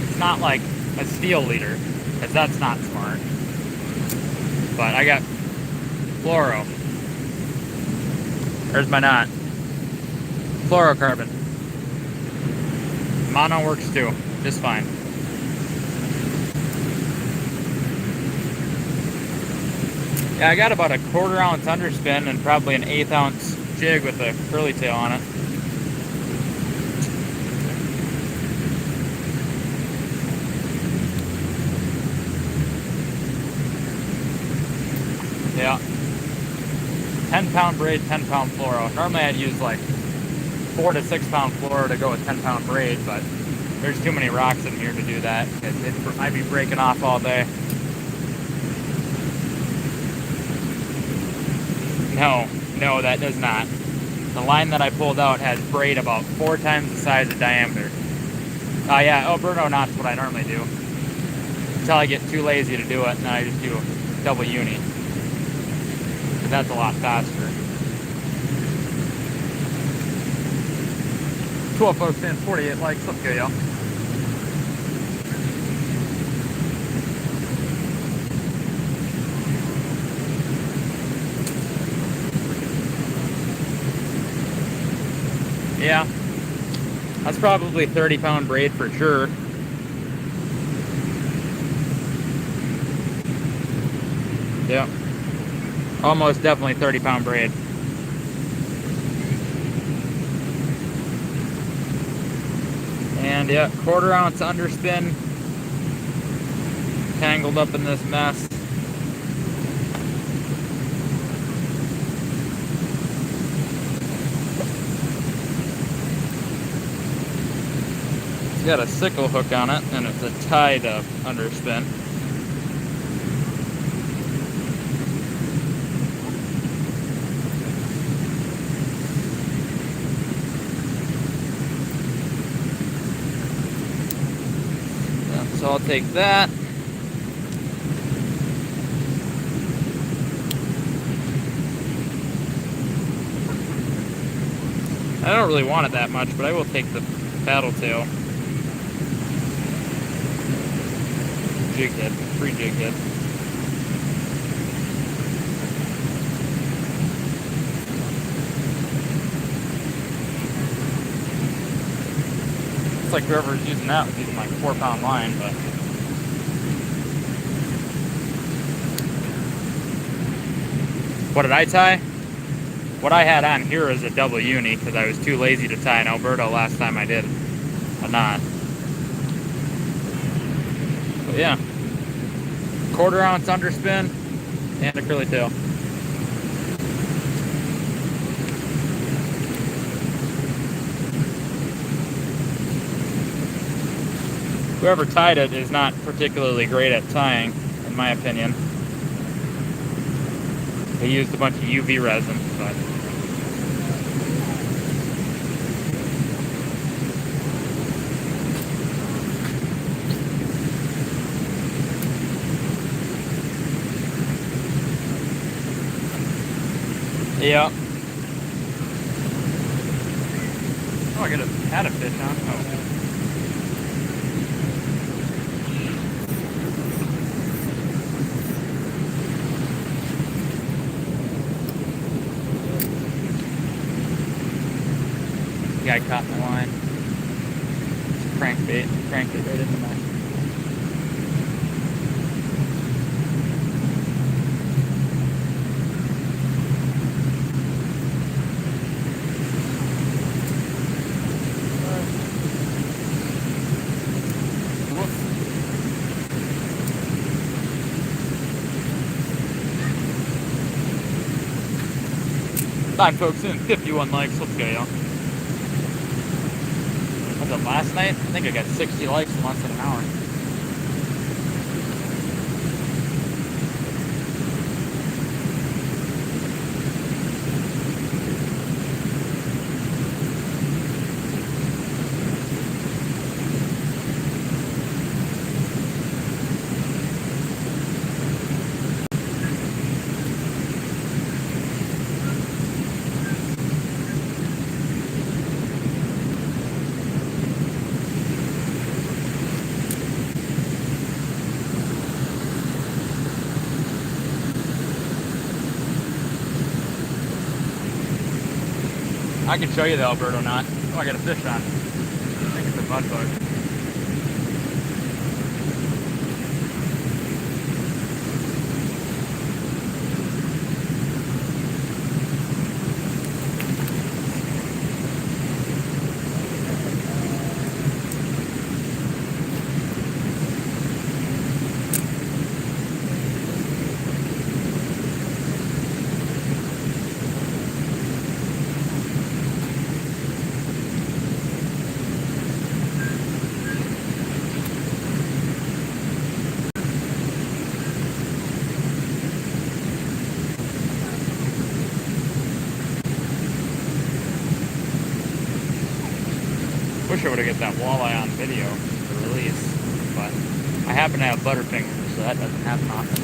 It's not like a steel leader, because that's not smart. But I got fluoro. There's my knot. Fluorocarbon. Mono works too, just fine. Yeah, I got about a 1/4 ounce underspin and probably an 1/8 ounce jig with a curly tail on it. Yeah. 10-pound braid, 10-pound fluoro. Normally I'd use like 4 to 6 pound fluoro to go with 10-pound braid, but there's too many rocks in here to do that. I'd be breaking off all day. No, that does not. The line that I pulled out has braid about 4 times the size of diameter. Yeah, Alberto knots what I normally do. Until I get too lazy to do it, and then I just do double uni. Because that's a lot faster. 12 folks in, 48 likes. Let's go, y'all. Yeah, that's probably 30-pound braid for sure. Yeah, almost definitely 30-pound braid. And yeah, 1/4 ounce underspin, tangled up in this mess. It's got a sickle hook on it, and it's a tied underspin. So I'll take that. I don't really want it that much, but I will take the paddle tail. Jig head, free jig head. It's like whoever's using that was using like 4-pound line, but what did I tie? What I had on here is a double uni because I was too lazy to tie an Alberto last time I did a knot. But yeah, 1/4 ounce underspin and a curly tail. Whoever tied it is not particularly great at tying, in my opinion. They used a bunch of UV resin, but yeah. Oh, I had a fish on. Oh. Guy caught my line. It's crankbait. Cranked it right into my. Fine, folks, in 51 likes. Let's go, y'all. Last night, I think I got 60 likes in less than an hour. I can show you the Alberto knot. Oh, I got a fish on. I think it's a mud bug. Wish I would have got that walleye on video to release, but I happen to have Butterfingers, so that doesn't happen often.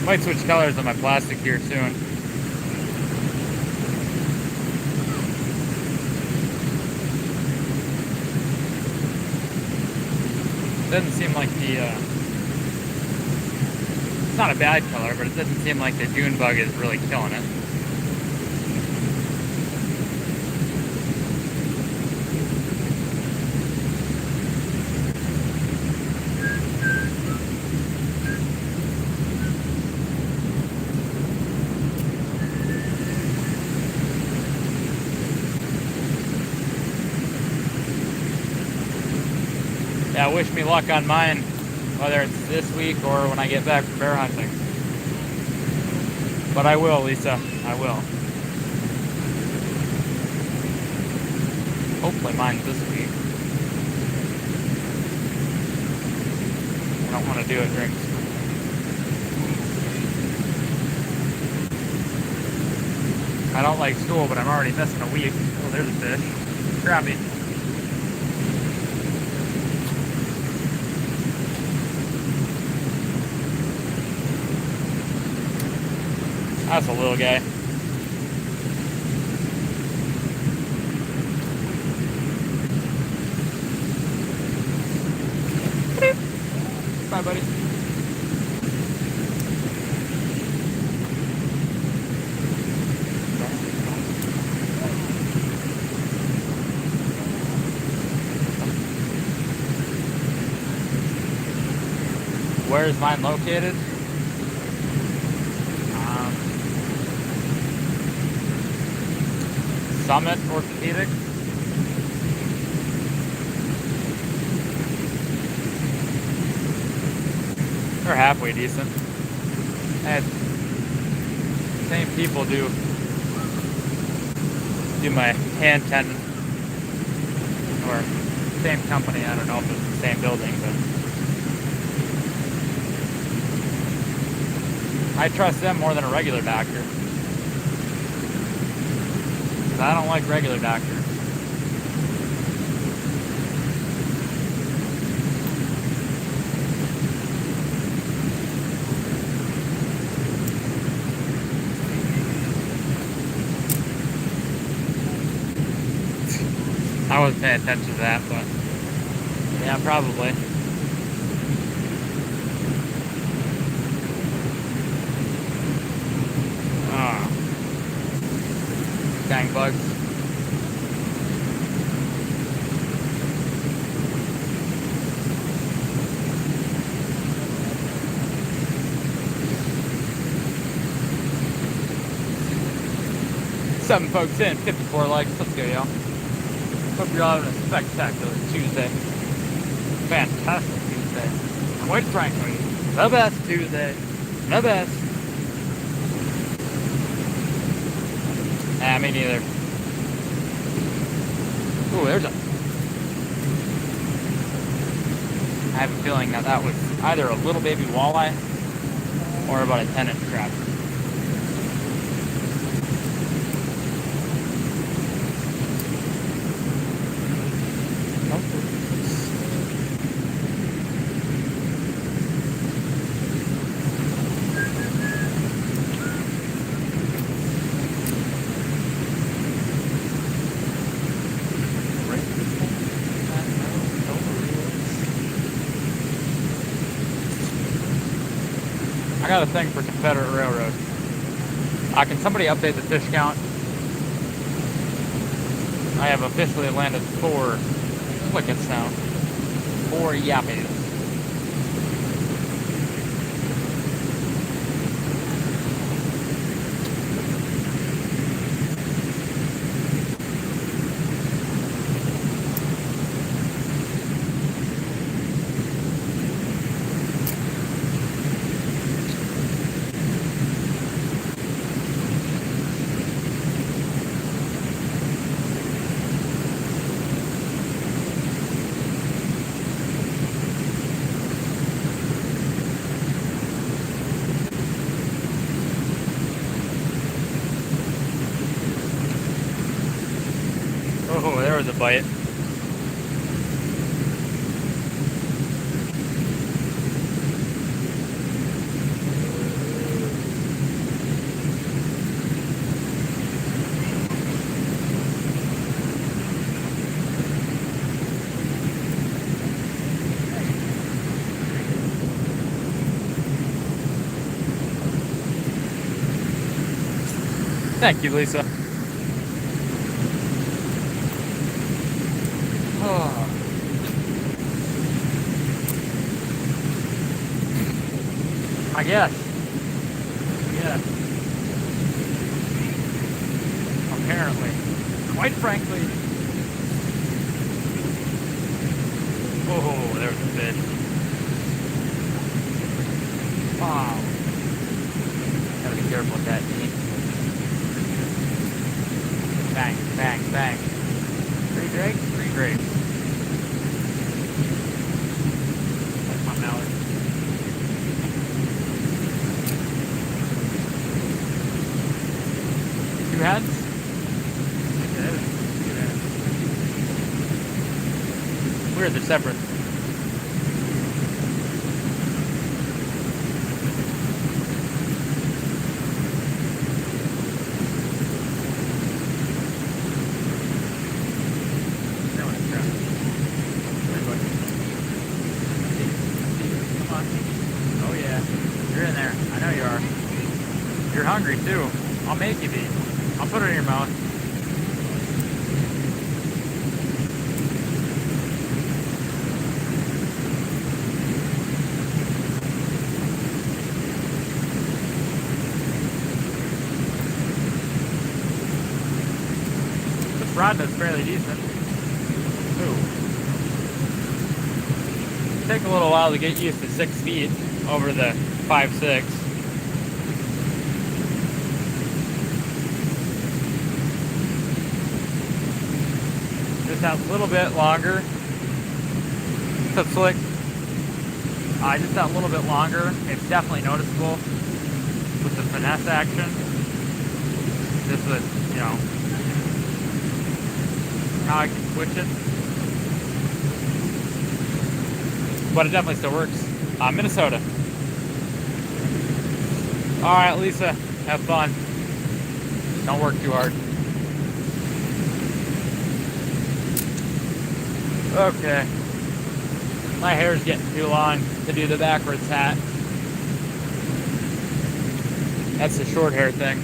Might switch colors on my plastic here soon. Doesn't seem like it's not a bad color, but it doesn't seem like the June bug is really killing it. Yeah, wish me luck on mine, whether it's this week or when I get back from bear hunting. But I will, Lisa, I will. Hopefully mine's this week. I don't want to do it during school. I don't like school, but I'm already missing a week. Oh, there's a fish. Crappie. That's a little guy. Bye, buddy. Where is mine located? Summit Orthopedic. They're halfway decent. And same people do my hand tendon, or same company. I don't know if it's the same building, but I trust them more than a regular doctor. I don't like regular doctors. I wasn't paying attention to that, but yeah, probably. Dang bugs. Seven folks in, 54 likes. Let's go, y'all. Hope you're all having a spectacular Tuesday. Fantastic Tuesday. Quite frankly, the best Tuesday. The best. Nah, me neither. Ooh, there's a... I have a feeling that was either a little baby walleye or about a 10-inch crab. I got a thing for Confederate Railroad. Can somebody update the fish count? I have officially landed 4 splickets now. 4 yappies. bite. Thank you, Lisa. Oh. I guess. Yeah. Apparently. Quite frankly. Oh, there's a fish. Wow. Gotta be careful with that knee. Bang, bang, bang. 3 drakes? 3 drakes. That's my mallard. Two heads? Weird, they're separate. You're hungry too. I'll make you be. I'll put it in your mouth. This rod does fairly decent. Ooh. Take a little while to get used to 6 feet over the 5'6". That little bit longer. So slick. Just that little bit longer. It's definitely noticeable with the finesse action. This was, you know, how I can switch it. But it definitely still works. Minnesota. Alright, Lisa. Have fun. Don't work too hard. Okay. My hair's getting too long to do the backwards hat. That's the short hair thing.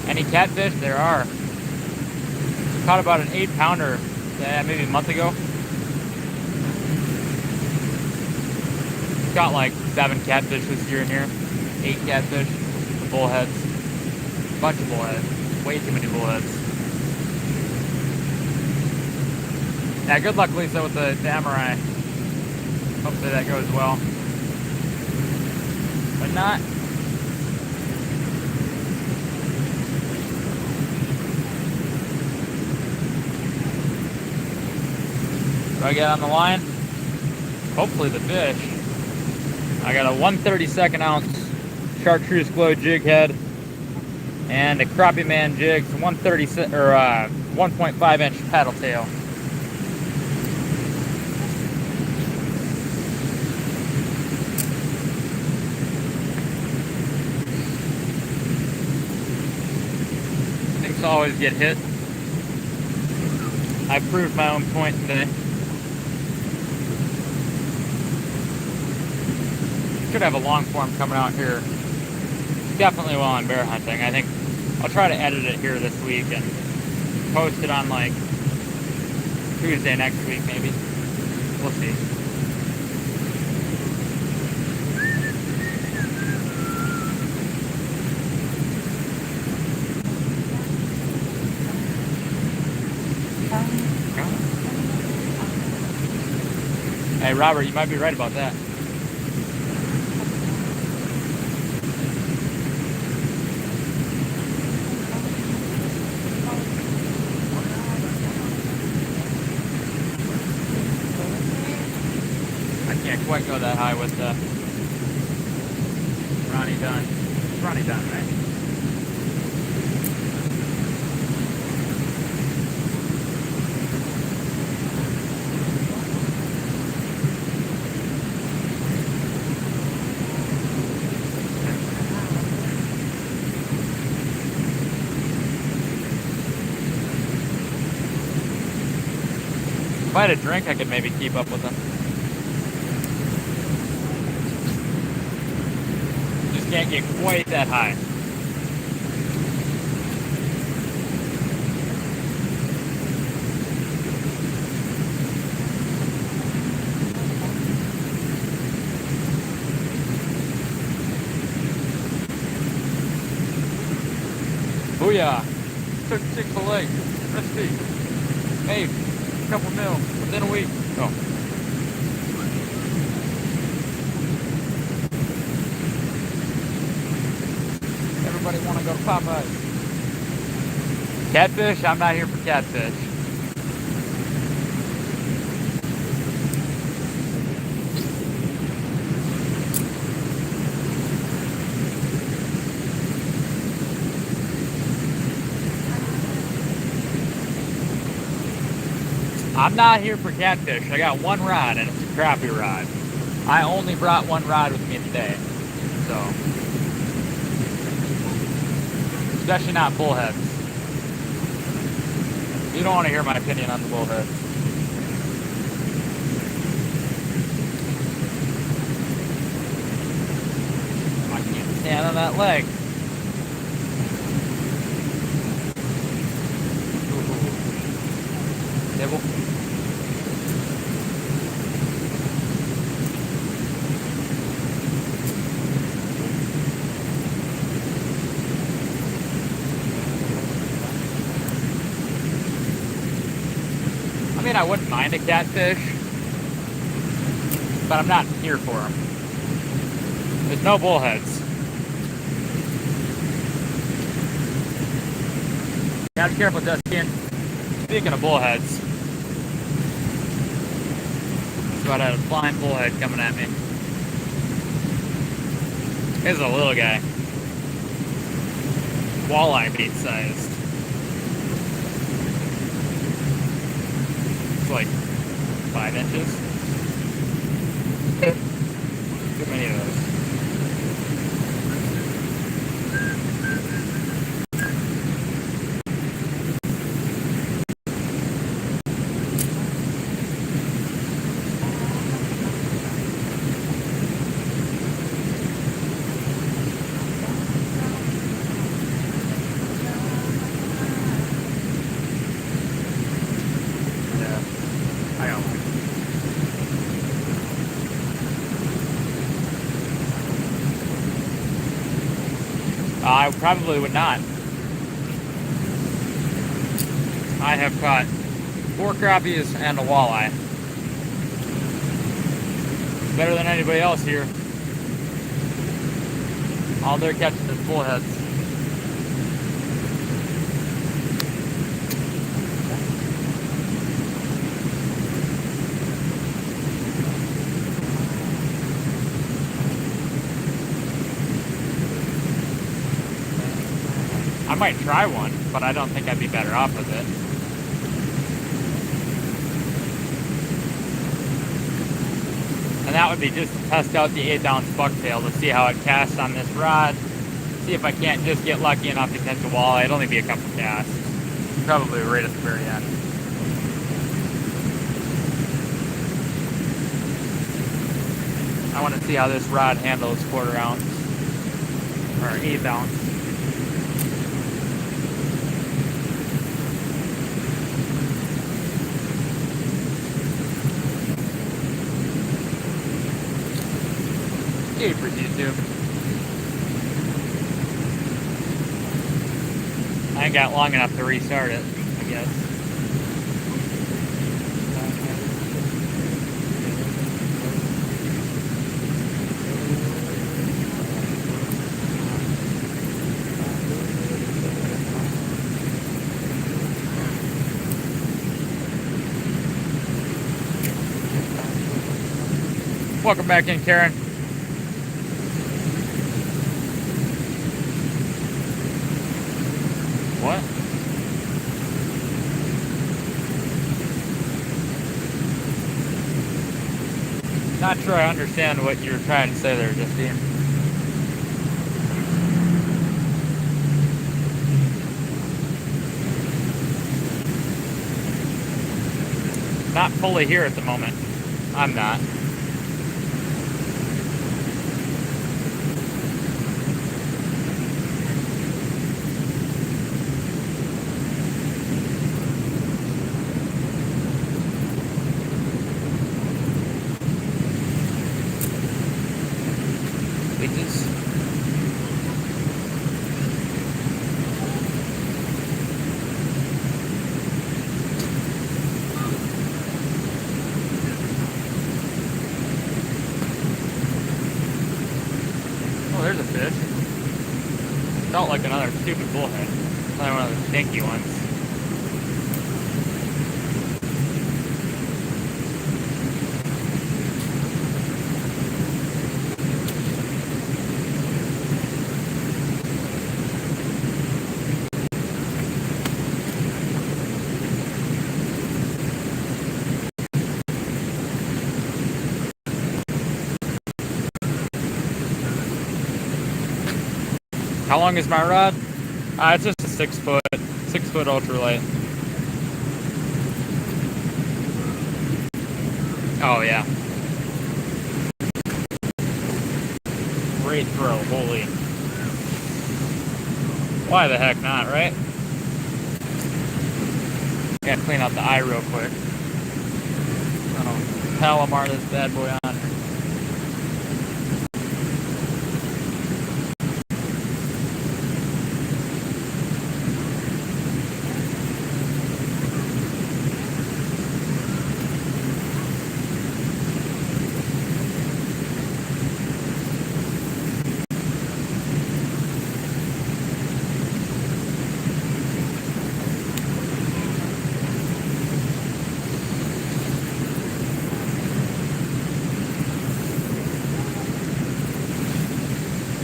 Any catfish? There are. Caught about an 8-pounder maybe a month ago. Got like 7 catfish this year in here. 8 catfish. The bullheads. Bunch of bullheads. Way too many bullheads. Yeah, good luck, Lisa, with the Samurai. Hopefully that goes well. But not. Do I get on the line? Hopefully the fish. I got a 1/32 ounce chartreuse glow jig head and a Crappie Man jigs 1/36 or 1.5 inch paddle tail. Things always get hit. I proved my own point today. Could have a long form coming out here definitely while I'm bear hunting. I think I'll try to edit it here this week and post it on like Tuesday next week maybe. We'll see. Hey Robert, you might be right about that. Quite go that high with Ronnie Dunn. Ronnie Dunn, right? If I had a drink, I could maybe keep up with them. Just can't get quite that high. Booyah! Took Chick-fil-A. Recipe. Made a couple mil within a week. Oh. Everybody want to go to Popeyes. Catfish? I'm not here for catfish. I'm not here for catfish. I got one rod, and it's a crappie rod. I only brought one rod with me today. So, especially not bullheads. You don't want to hear my opinion on the bullheads. I can't stand on that leg. Nibble. I mean, I wouldn't mind a catfish, but I'm not here for them. There's no bullheads. Gotta be careful, Dustin. Speaking of bullheads, just about had a flying bullhead coming at me. This is a little guy. Walleye bait sized. Like 5 inches. Too many of those. I probably would not. I have caught 4 crappies and a walleye. Better than anybody else here. All they're catching is bullheads. I might try one, but I don't think I'd be better off with it. And that would be just to test out the 8-ounce bucktail to see how it casts on this rod. See if I can't just get lucky enough to catch a walleye. It'd only be a couple casts. Probably right at the very end. I want to see how this rod handles 1/4 ounce or 1/8 ounce. For YouTube. I ain't got long enough to restart it, I guess. Welcome back in, Karen. What? Not sure I understand what you're trying to say there, Justine. Not fully here at the moment. I'm not. Leeches. Oh, there's a fish. Felt like another stupid bullhead. Another one of those dinky ones. How long is my rod? It's just a 6 foot ultralight. Oh yeah. Great throw, holy. Why the heck not, right? Gotta clean out the eye real quick. Palomar this bad boy on.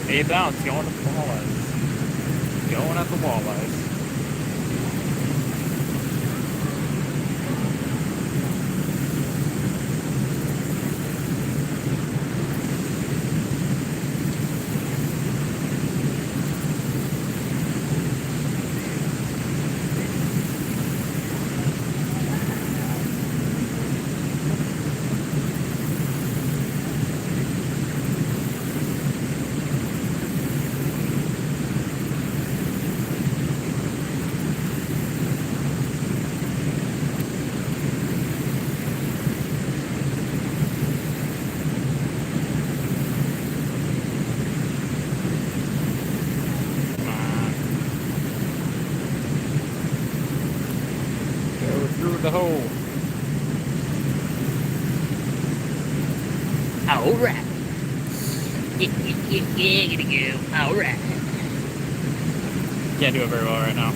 Eighth ounce going at the walleyes. Going at the walleyes. The hole. Alright. Yeah, gonna go. Alright. Can't do it very well right now.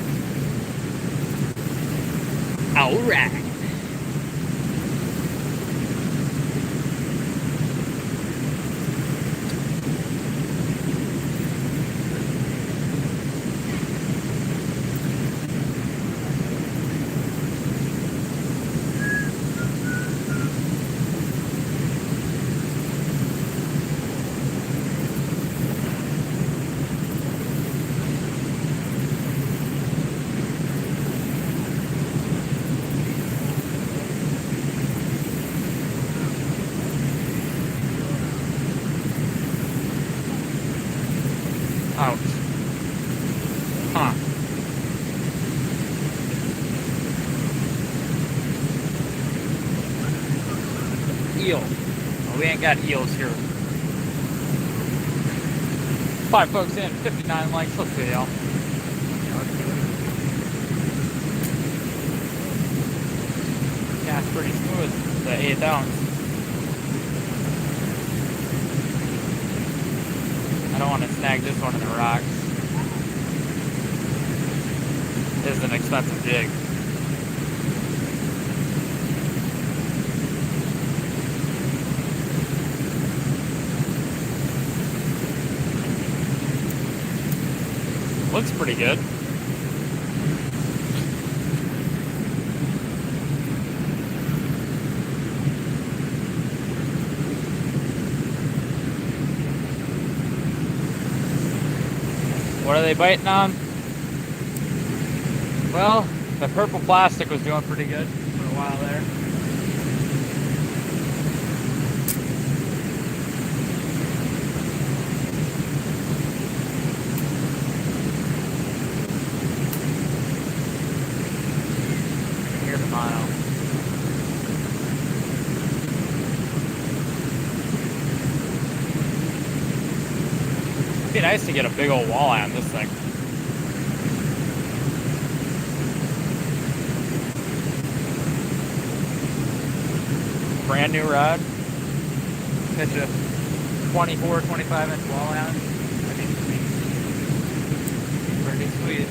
Alright. Ouch. Huh. Eel. Oh, we ain't got eels here. 5 folks in, 59 likes. Let's see, y'all. Yeah, it's pretty smooth. The 8th ounce. I don't want to snag this one in the rocks. This is an expensive jig. Looks pretty good. What are they biting on? Well, the purple plastic was doing pretty good for a while there. It'd be nice to get a big old walleye on this thing. Brand new rod. Catch a 24, 25 inch walleye on. That'd be sweet. Pretty sweet.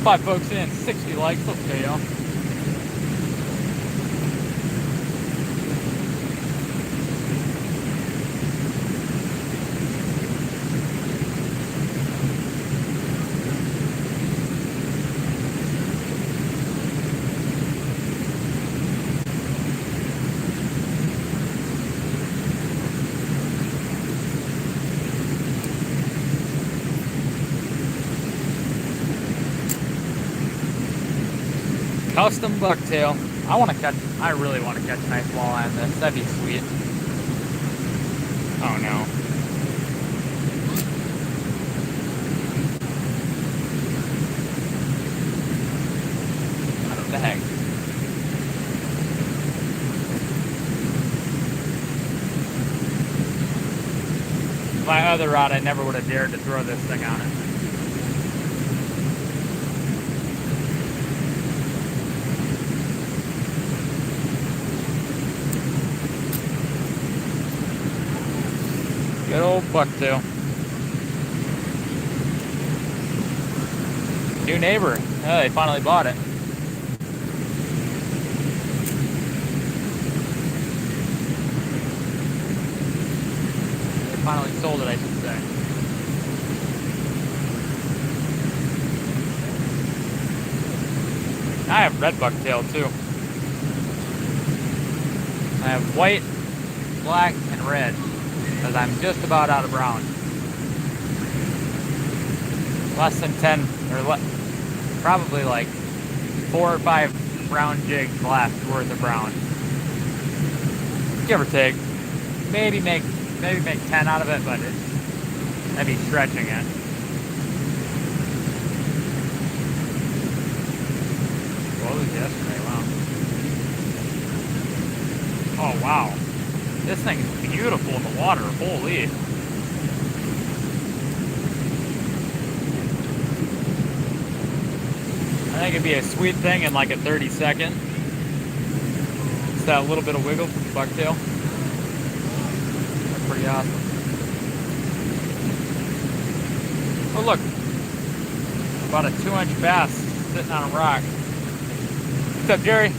Five folks in, 60 likes, okay, y'all. Custom bucktail. I really want to catch a nice walleye on this. That'd be sweet. Oh no. What the heck? My other rod, I never would have dared to throw this thing on it. Good old bucktail. New neighbor. Oh, they finally bought it. They finally sold it, I should say. I have red bucktail too. I have white, black, and red. Because I'm just about out of brown. Less than 10, or probably like 4 or 5 brown jigs left worth of brown. Give or take. Maybe make 10 out of it, but that'd be stretching it. What was yesterday? Wow. Oh wow. This thing is beautiful in the water. Holy. I think it'd be a sweet thing in like a 30-second. Just that little bit of wiggle from the bucktail. That's pretty awesome. Oh look. About a 2-inch bass sitting on a rock. What's up, Jerry?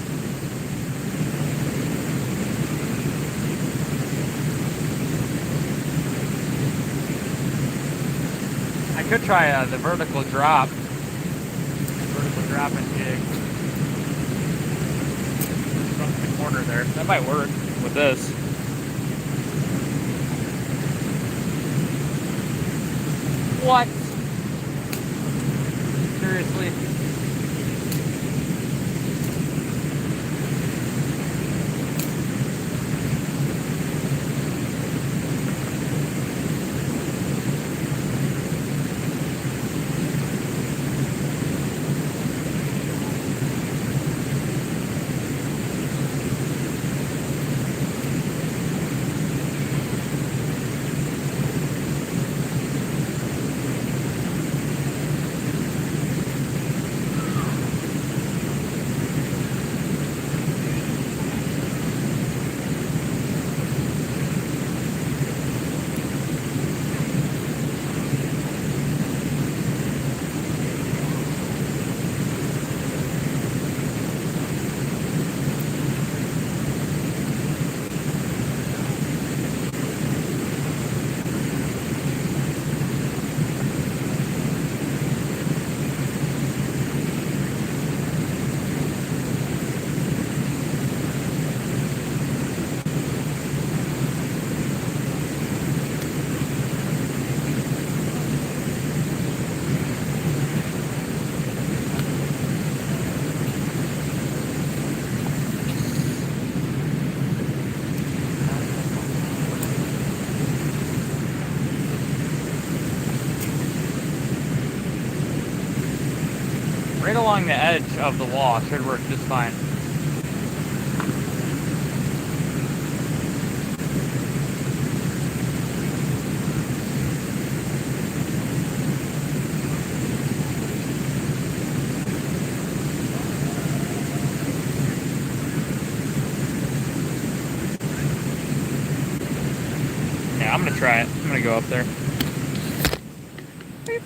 I could try the vertical drop and jig from the corner there. That might work with this. What? Seriously? right along the edge of the wall should work just fine. Yeah, I'm gonna try it. I'm gonna go up there. Beep.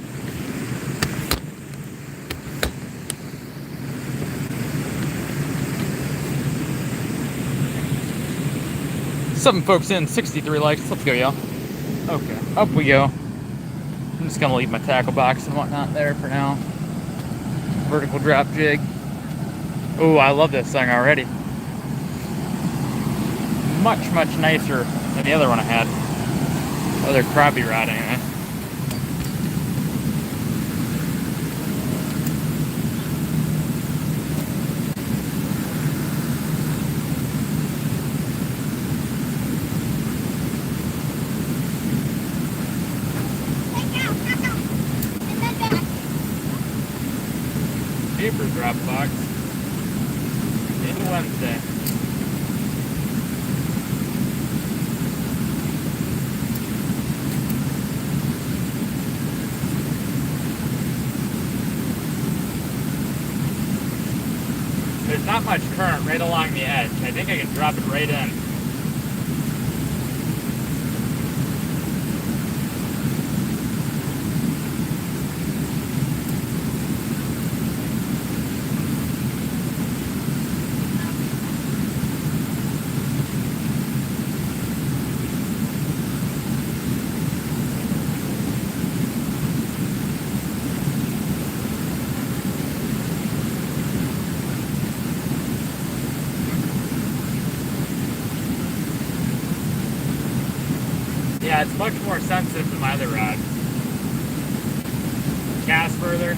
Seven folks in, 63 likes. Let's go, y'all. Okay, up we go. I'm just gonna leave my tackle box and whatnot there for now. Vertical drop jig. Oh, I love this thing already. Much, much nicer than the other one I had. Other crappie rod anyway. Paper drop box. In Wednesday. There's not much current right along the edge. I think I can drop it right in. Yeah, it's much more sensitive than my other rod. Cast further.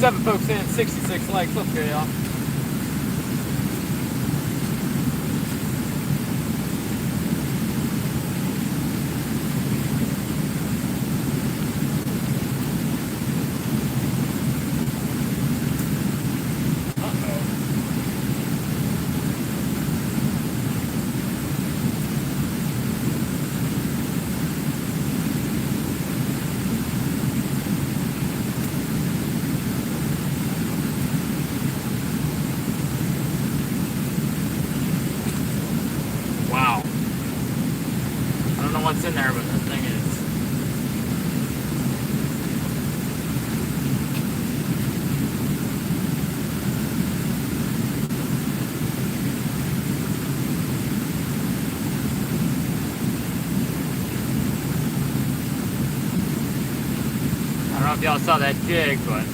Seven folks in, 66 likes. Let's go, y'all. Wow. I don't know what's in there, but that thing is. I don't know if y'all saw that jig, but.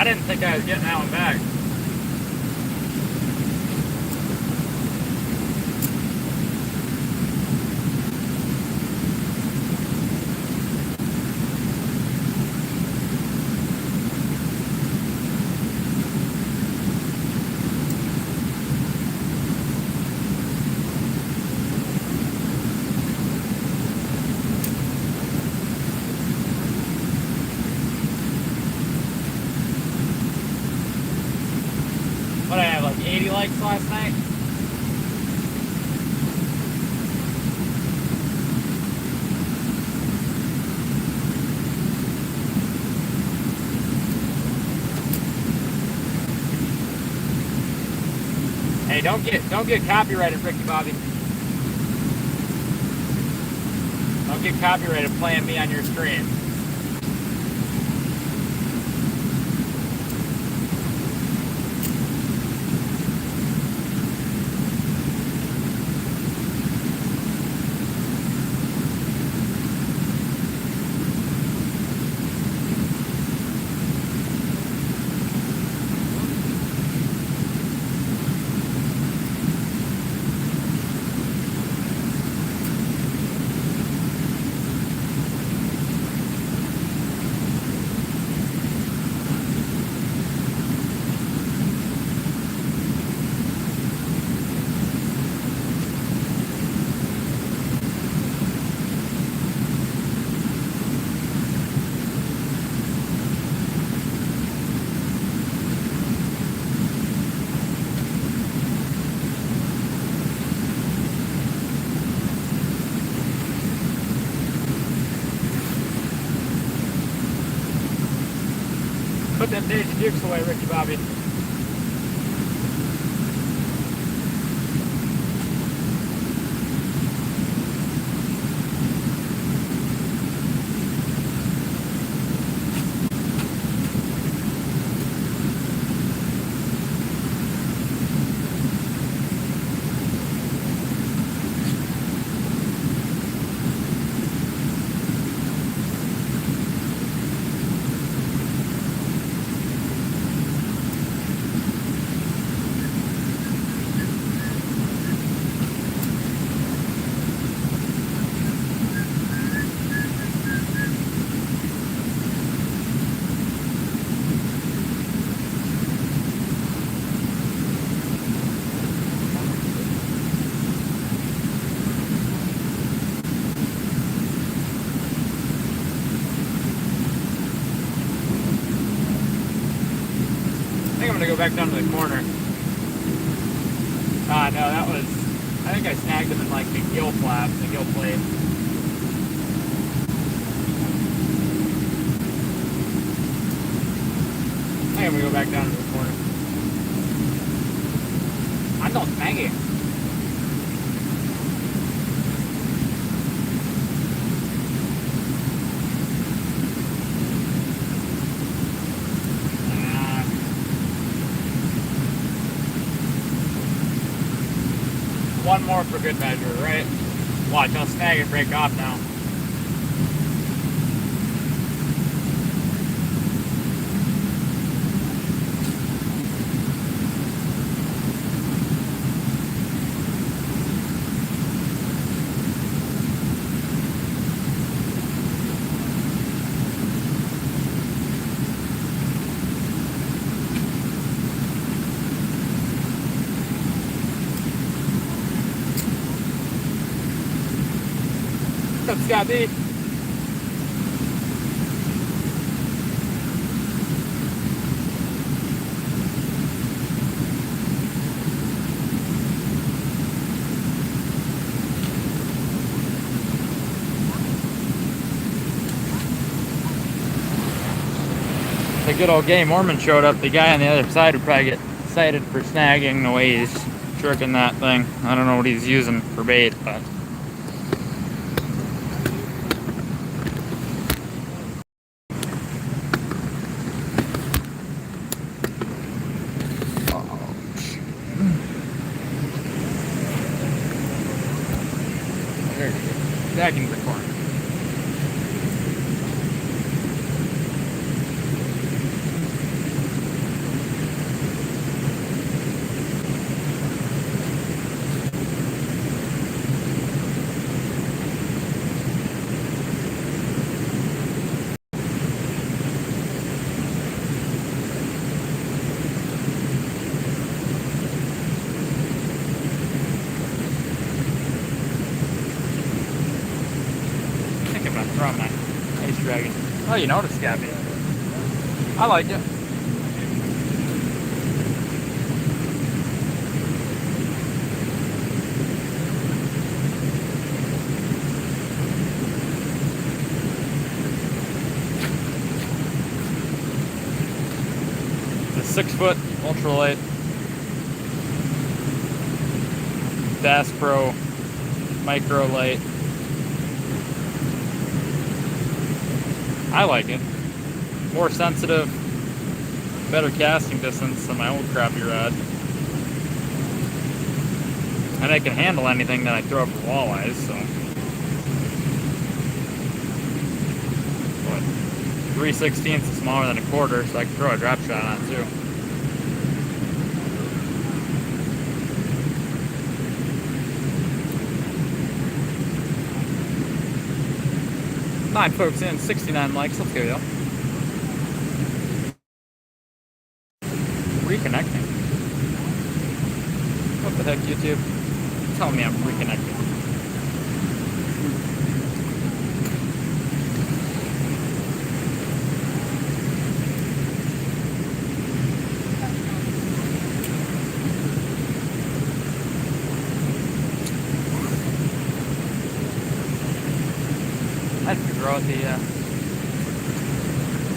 didn't think I was getting that one back. What did I have, like 80 likes last night? Hey, don't get copyrighted, Ricky Bobby. Don't get copyrighted playing me on your stream. Put them Daisy Dukes away, Ricky Bobby. I think I'm gonna go back down to the corner. Ah, no, that was, I think I snagged them in like the gill flaps, the gill plate. I think I'm gonna go back down to the corner. I don't snag it. One more for good measure, right? Watch, I'll snag and break off now. What's up, Scotty? The good old game Mormon showed up. The guy on the other side would probably get cited for snagging the way he's tricking that thing. I don't know what he's using for bait, but. Back into the corner. throw on my Ace Dragon. Oh, you noticed, Scabby. I like it. It's a 6-foot ultralight Bass Pro micro light. I like it. More sensitive, better casting distance than my old crappie rod. And it can handle anything that I throw for walleyes, so. What? 3/16 is smaller than a quarter, so I can throw a drop shot on it too. Nine folks in, 69 likes. Let's go, yo. Reconnecting. What the heck, YouTube? Tell me I'm reconnecting. I have to grow out the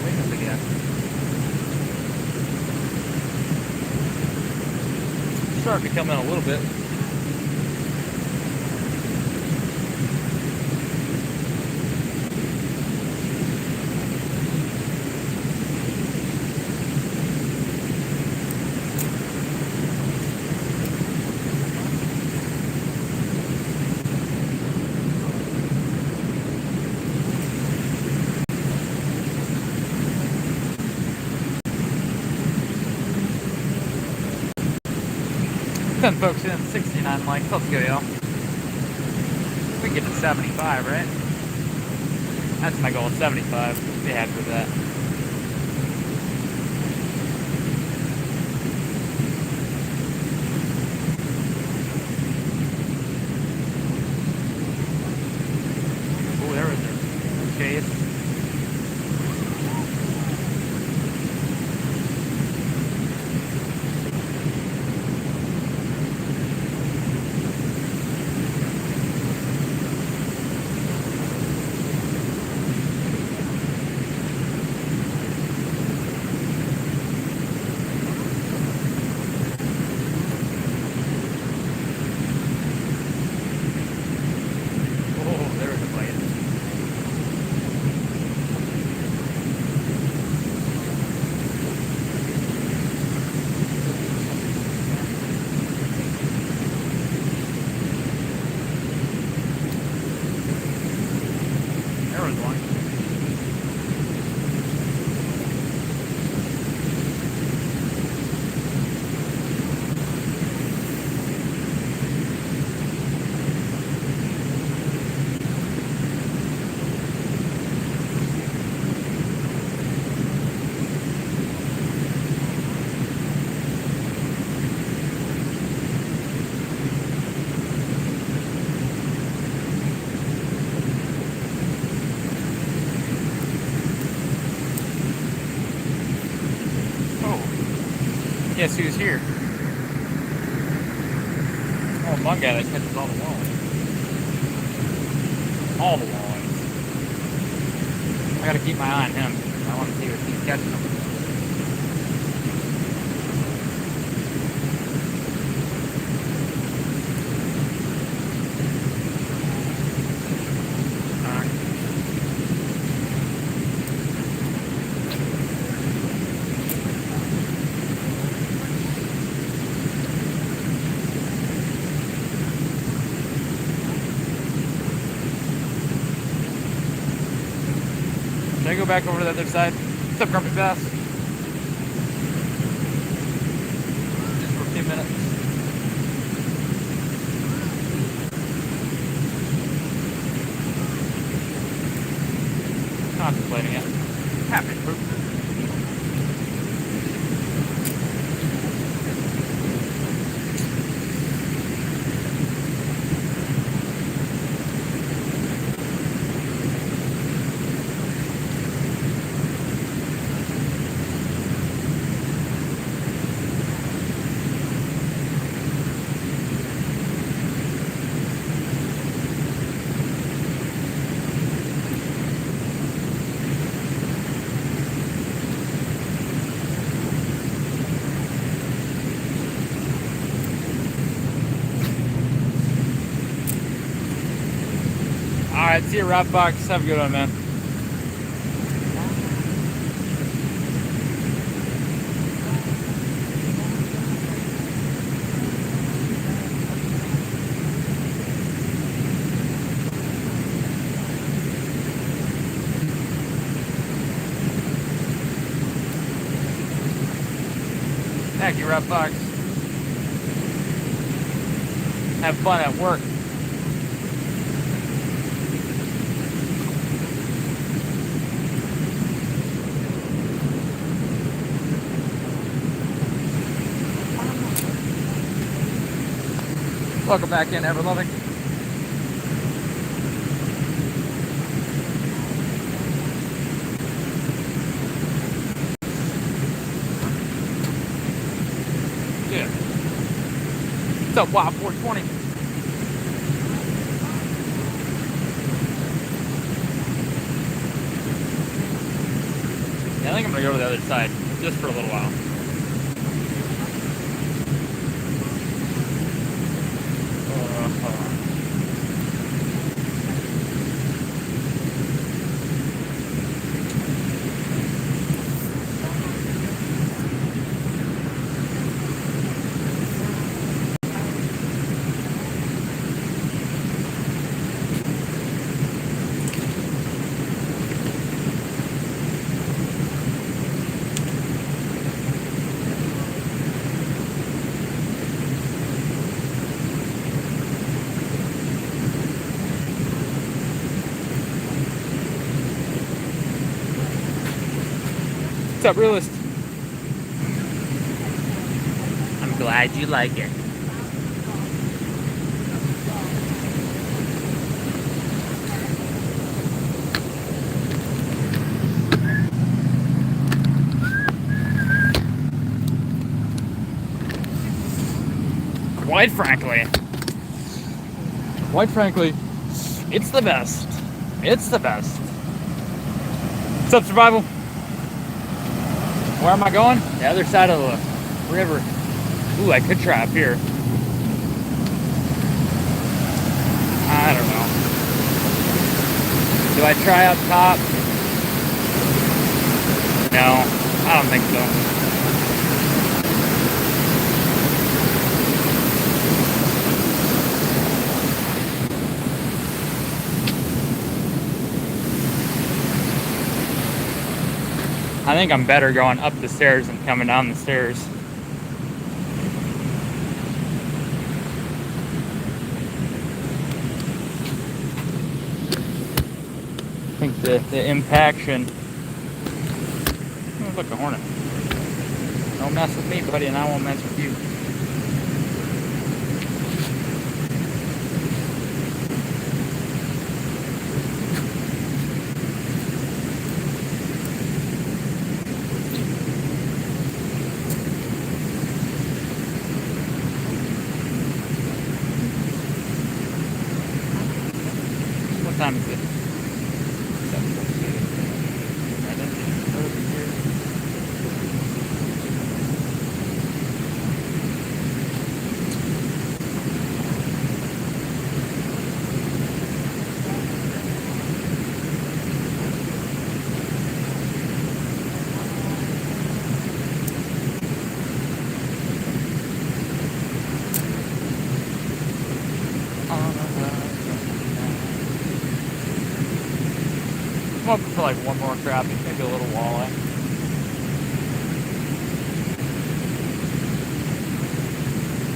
wings again. Starting to come in a little bit. Ten folks in, 69 likes. Let's go, y'all. We can get to 75, right? That's my goal, 75. Be happy with that. Oh, there was a chase. Guess who's here? Oh, one guy that catches all the walleyes. All the walleyes. I gotta keep my eye on him. I want to see if he's catching them. Should I go back over to the other side? What's up, Grumpy Bass? Just for a few minutes. Contemplating it. Happy poop. right, see you, Rapbox. Have a good one, man. Thank you, Rapbox. Have fun at work. Welcome back in, Ever Loving. Yeah. What's up, Wild 420? Yeah, I think I'm gonna go to the other side just for a little while. What's up, Realist? I'm glad you like it. Quite frankly, it's the best. It's the best. What's up, Survival? Where am I going? The other side of the river. Ooh, I could try up here. I don't know. Do I try up top? No, I don't think so. I think I'm better going up the stairs than coming down the stairs. I think the impaction. Oh, look, a hornet. Don't mess with me, buddy, and I won't mess with you. What time is it? 7:48. Right in over here. I'm hoping for like one more crappie, maybe a little walleye.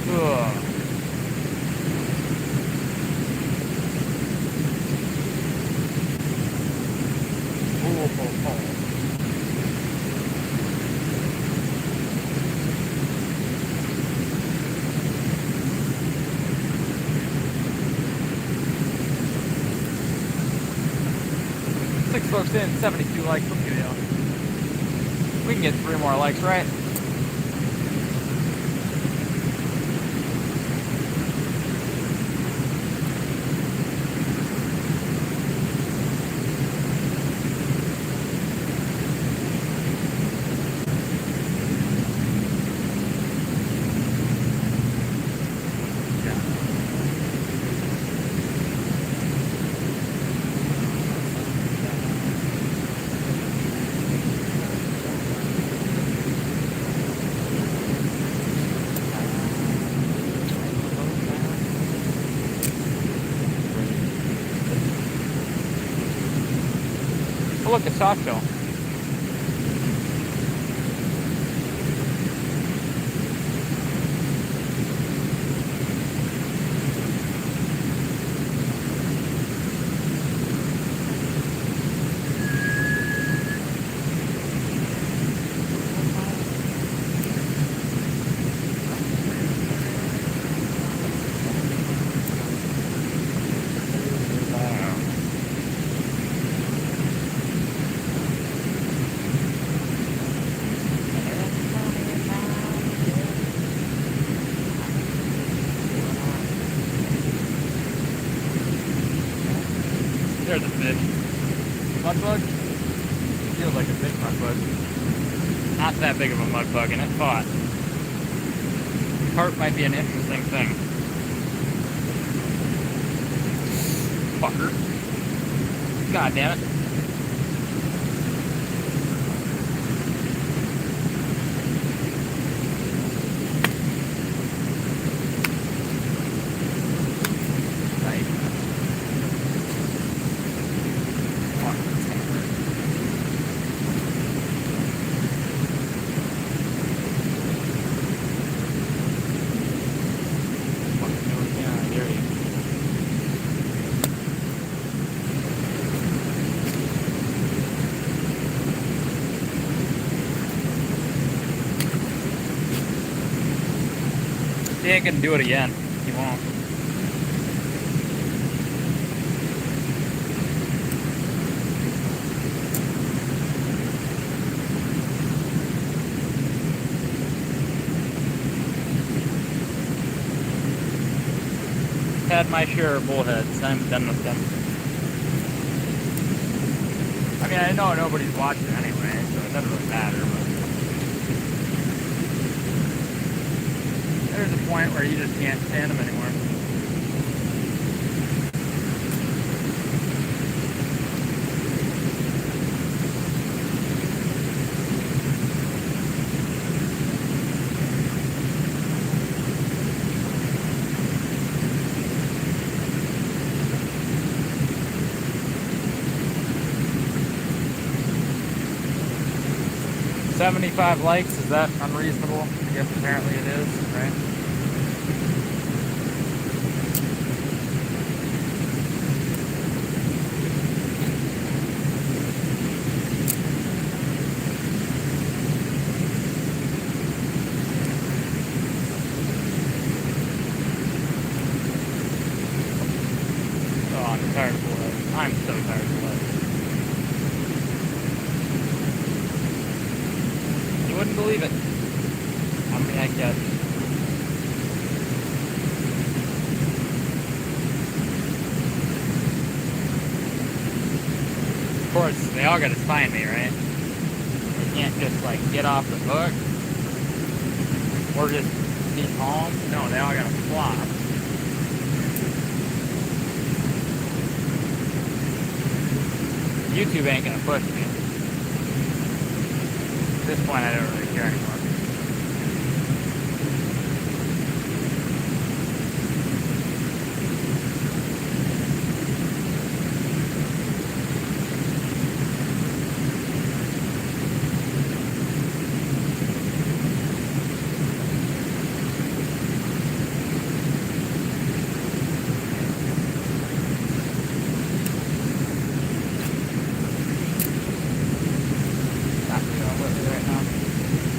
Ugh. Six folks in, 72 likes. What are you doing? We can get 3 more likes, right? Oh, look, a soft shell. There's a fish. Mud bug? Feels like a big mud bug. Not that big of a mud bug, and it fought. Carp might be an interesting thing. Fucker. God damn it. He ain't gonna do it again. He won't. Had my share of bullheads. I'm done with them. I mean, I know nobody's watching anyway, so it doesn't really matter, but there's a point where you just can't stand them anymore. $75 likes, is that unreasonable? I guess apparently it is, right? Oh, I'm tired of bullhead. I'm so tired of bullhead. You wouldn't believe it. How many I catch. Of course, they all gotta find me, right? They can't just like get off the hook or just be calm. No, they all gotta flop. YouTube ain't gonna push me. At this point, I don't really care anymore.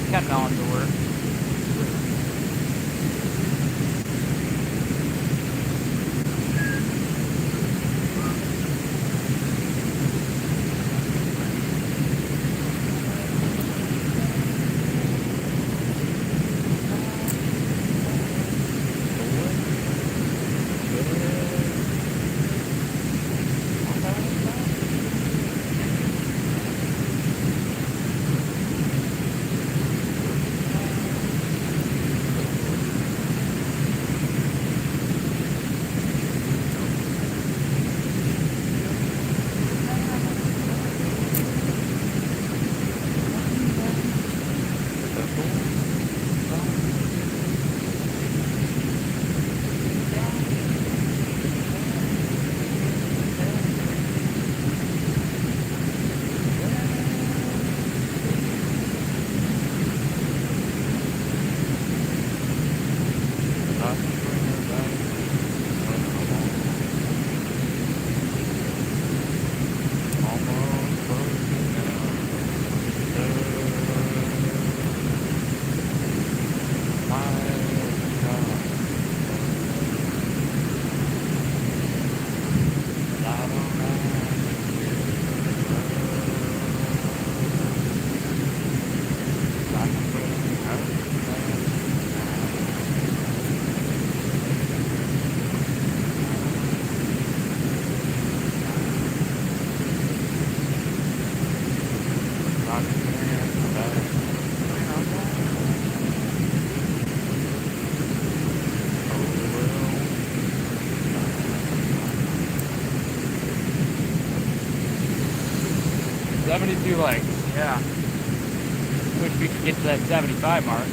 Cat melon 72 legs, yeah. Wish we could get to that 75 mark.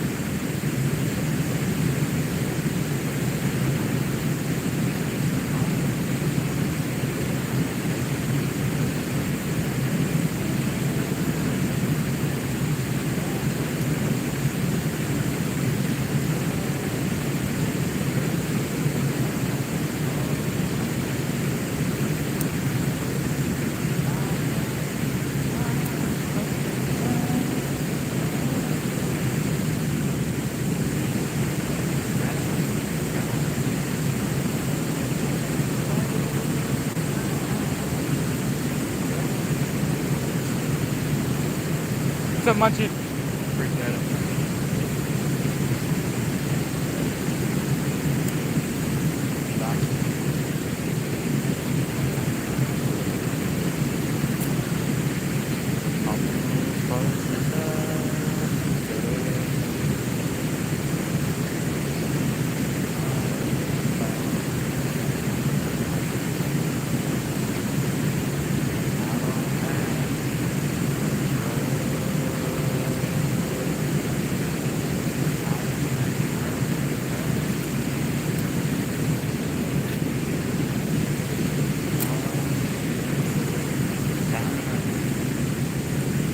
So much. Appreciate it.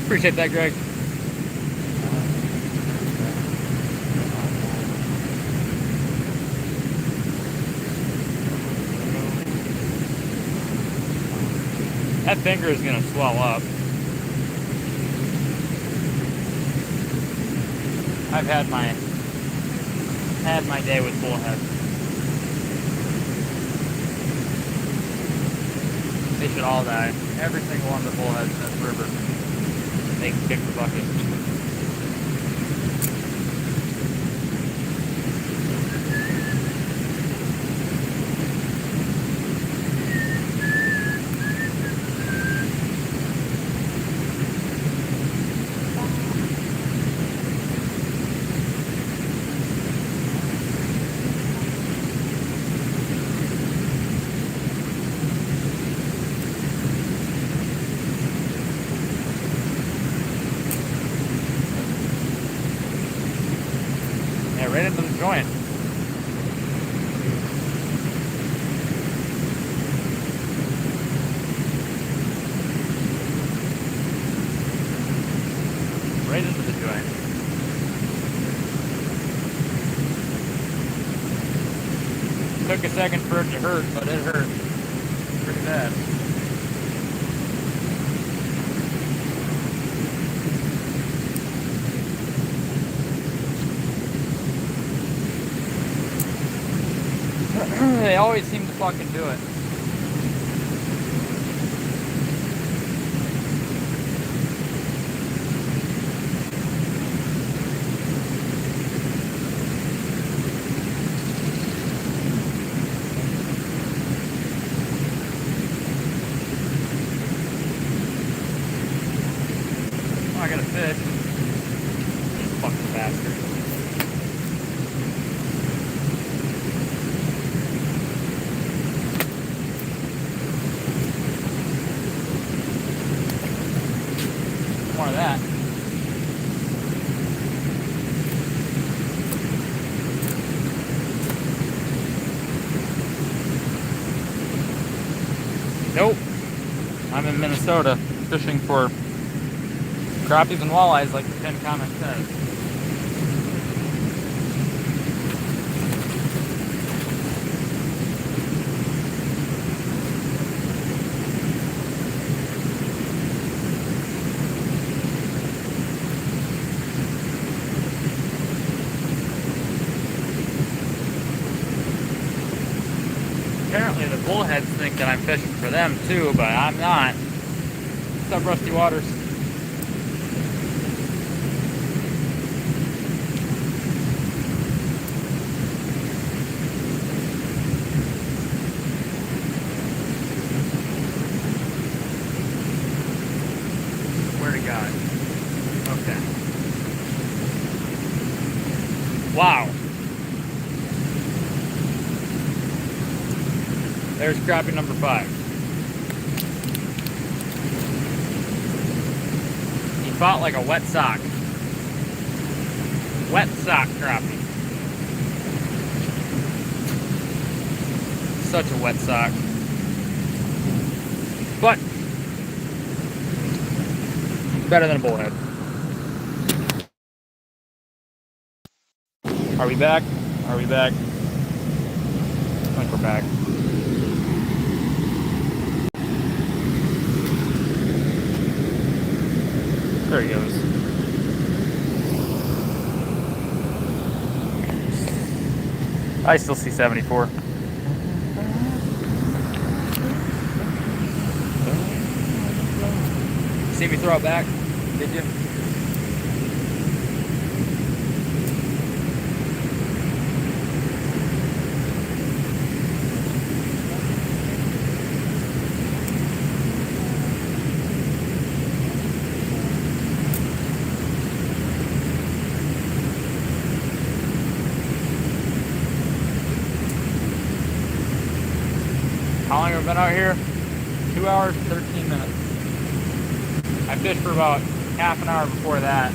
Appreciate that, Greg. That finger is gonna swell up. I've had my day with bullheads. They should all die. Every single one of the bullheads in this river. They can kick the bucket. Right into the joint. Right into the joint. Took a second for it to hurt, but it hurt pretty bad. They always seem to fucking do it. Oh, I got a fish. Fucking bastard. More of that. Nope. I'm in Minnesota fishing for crappies and walleyes like the pinned comment says. Apparently the bullheads think that I'm fishing for them too, but I'm not. What's up, Rusty Waters? Where to God? Okay. Wow. There's crappie number 5. fought like a wet sock. Wet sock crappie. Such a wet sock. But better than a bullhead. Are we back? Are we back? I think we're back. There he goes. I still see 74. See me throw it back? Did you? How long have I been out here? 2 hours, 13 minutes. I fished for about half an hour before that.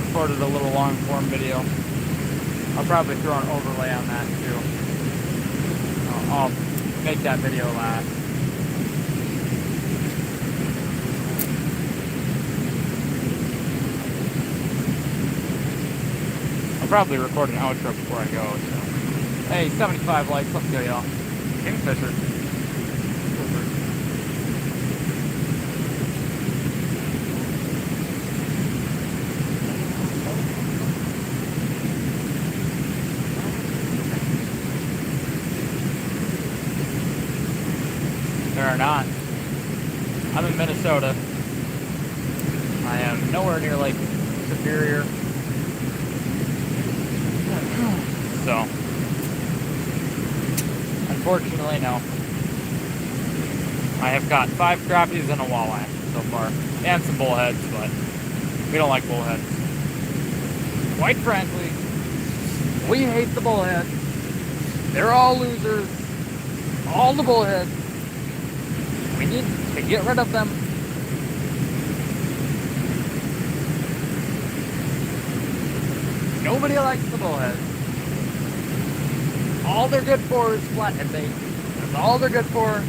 Recorded a little long form video. I'll probably throw an overlay on that too. I'll make that video last. I'll probably record an outro before I go. So. Hey, 75 likes. Let's go, y'all. Kingfisher. There are not. I'm in Minnesota. I am nowhere near Lake Superior. So, unfortunately, no. I have caught 5 crappies and a walleye so far. And some bullheads, but we don't like bullheads. Quite frankly, we hate the bullhead. They're all losers. All the bullheads. We need to get rid of them. Nobody likes the bullhead. All they're good for is flathead bait. That's all they're good for.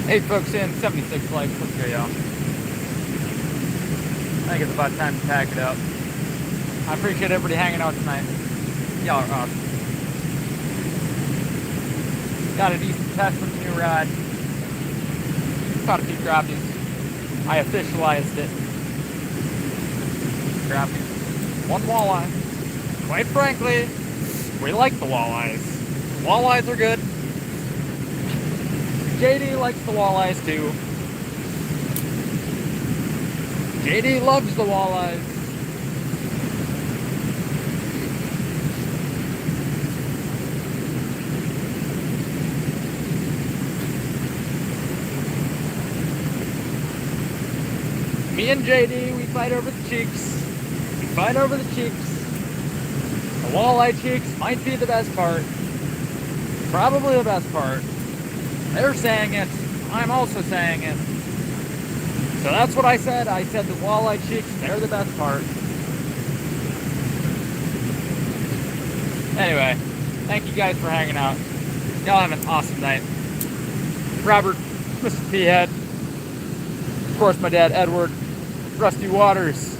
Hey folks, in 76 likes. Let's go, y'all. I think it's about time to pack it up. I appreciate everybody hanging out tonight. Y'all are awesome. Got a decent test with the new rod. Caught a few crappies. I officialized it. Crappies. 1 walleye. Quite frankly, we like the walleyes. Walleyes are good. JD likes the walleyes too. JD loves the walleyes. Me and JD, we fight over the cheeks. We fight over the cheeks. The walleye cheeks might be the best part. Probably the best part. They're saying it. I'm also saying it. So that's what I said. I said the walleye cheeks, they're the best part. Anyway, thank you guys for hanging out. Y'all have an awesome night. Robert, Mr. P-Head, of course my dad Edward, Rusty Waters,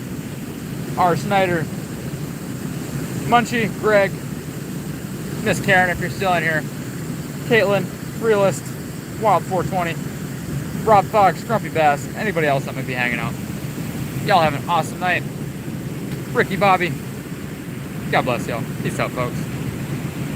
R. Snyder, Munchie, Greg, Miss Karen if you're still in here, Caitlin, Realist, Wild 420, Rob Fox, Grumpy Bass, anybody else that might be hanging out. Y'all have an awesome night. Ricky Bobby, God bless y'all. Peace out, folks.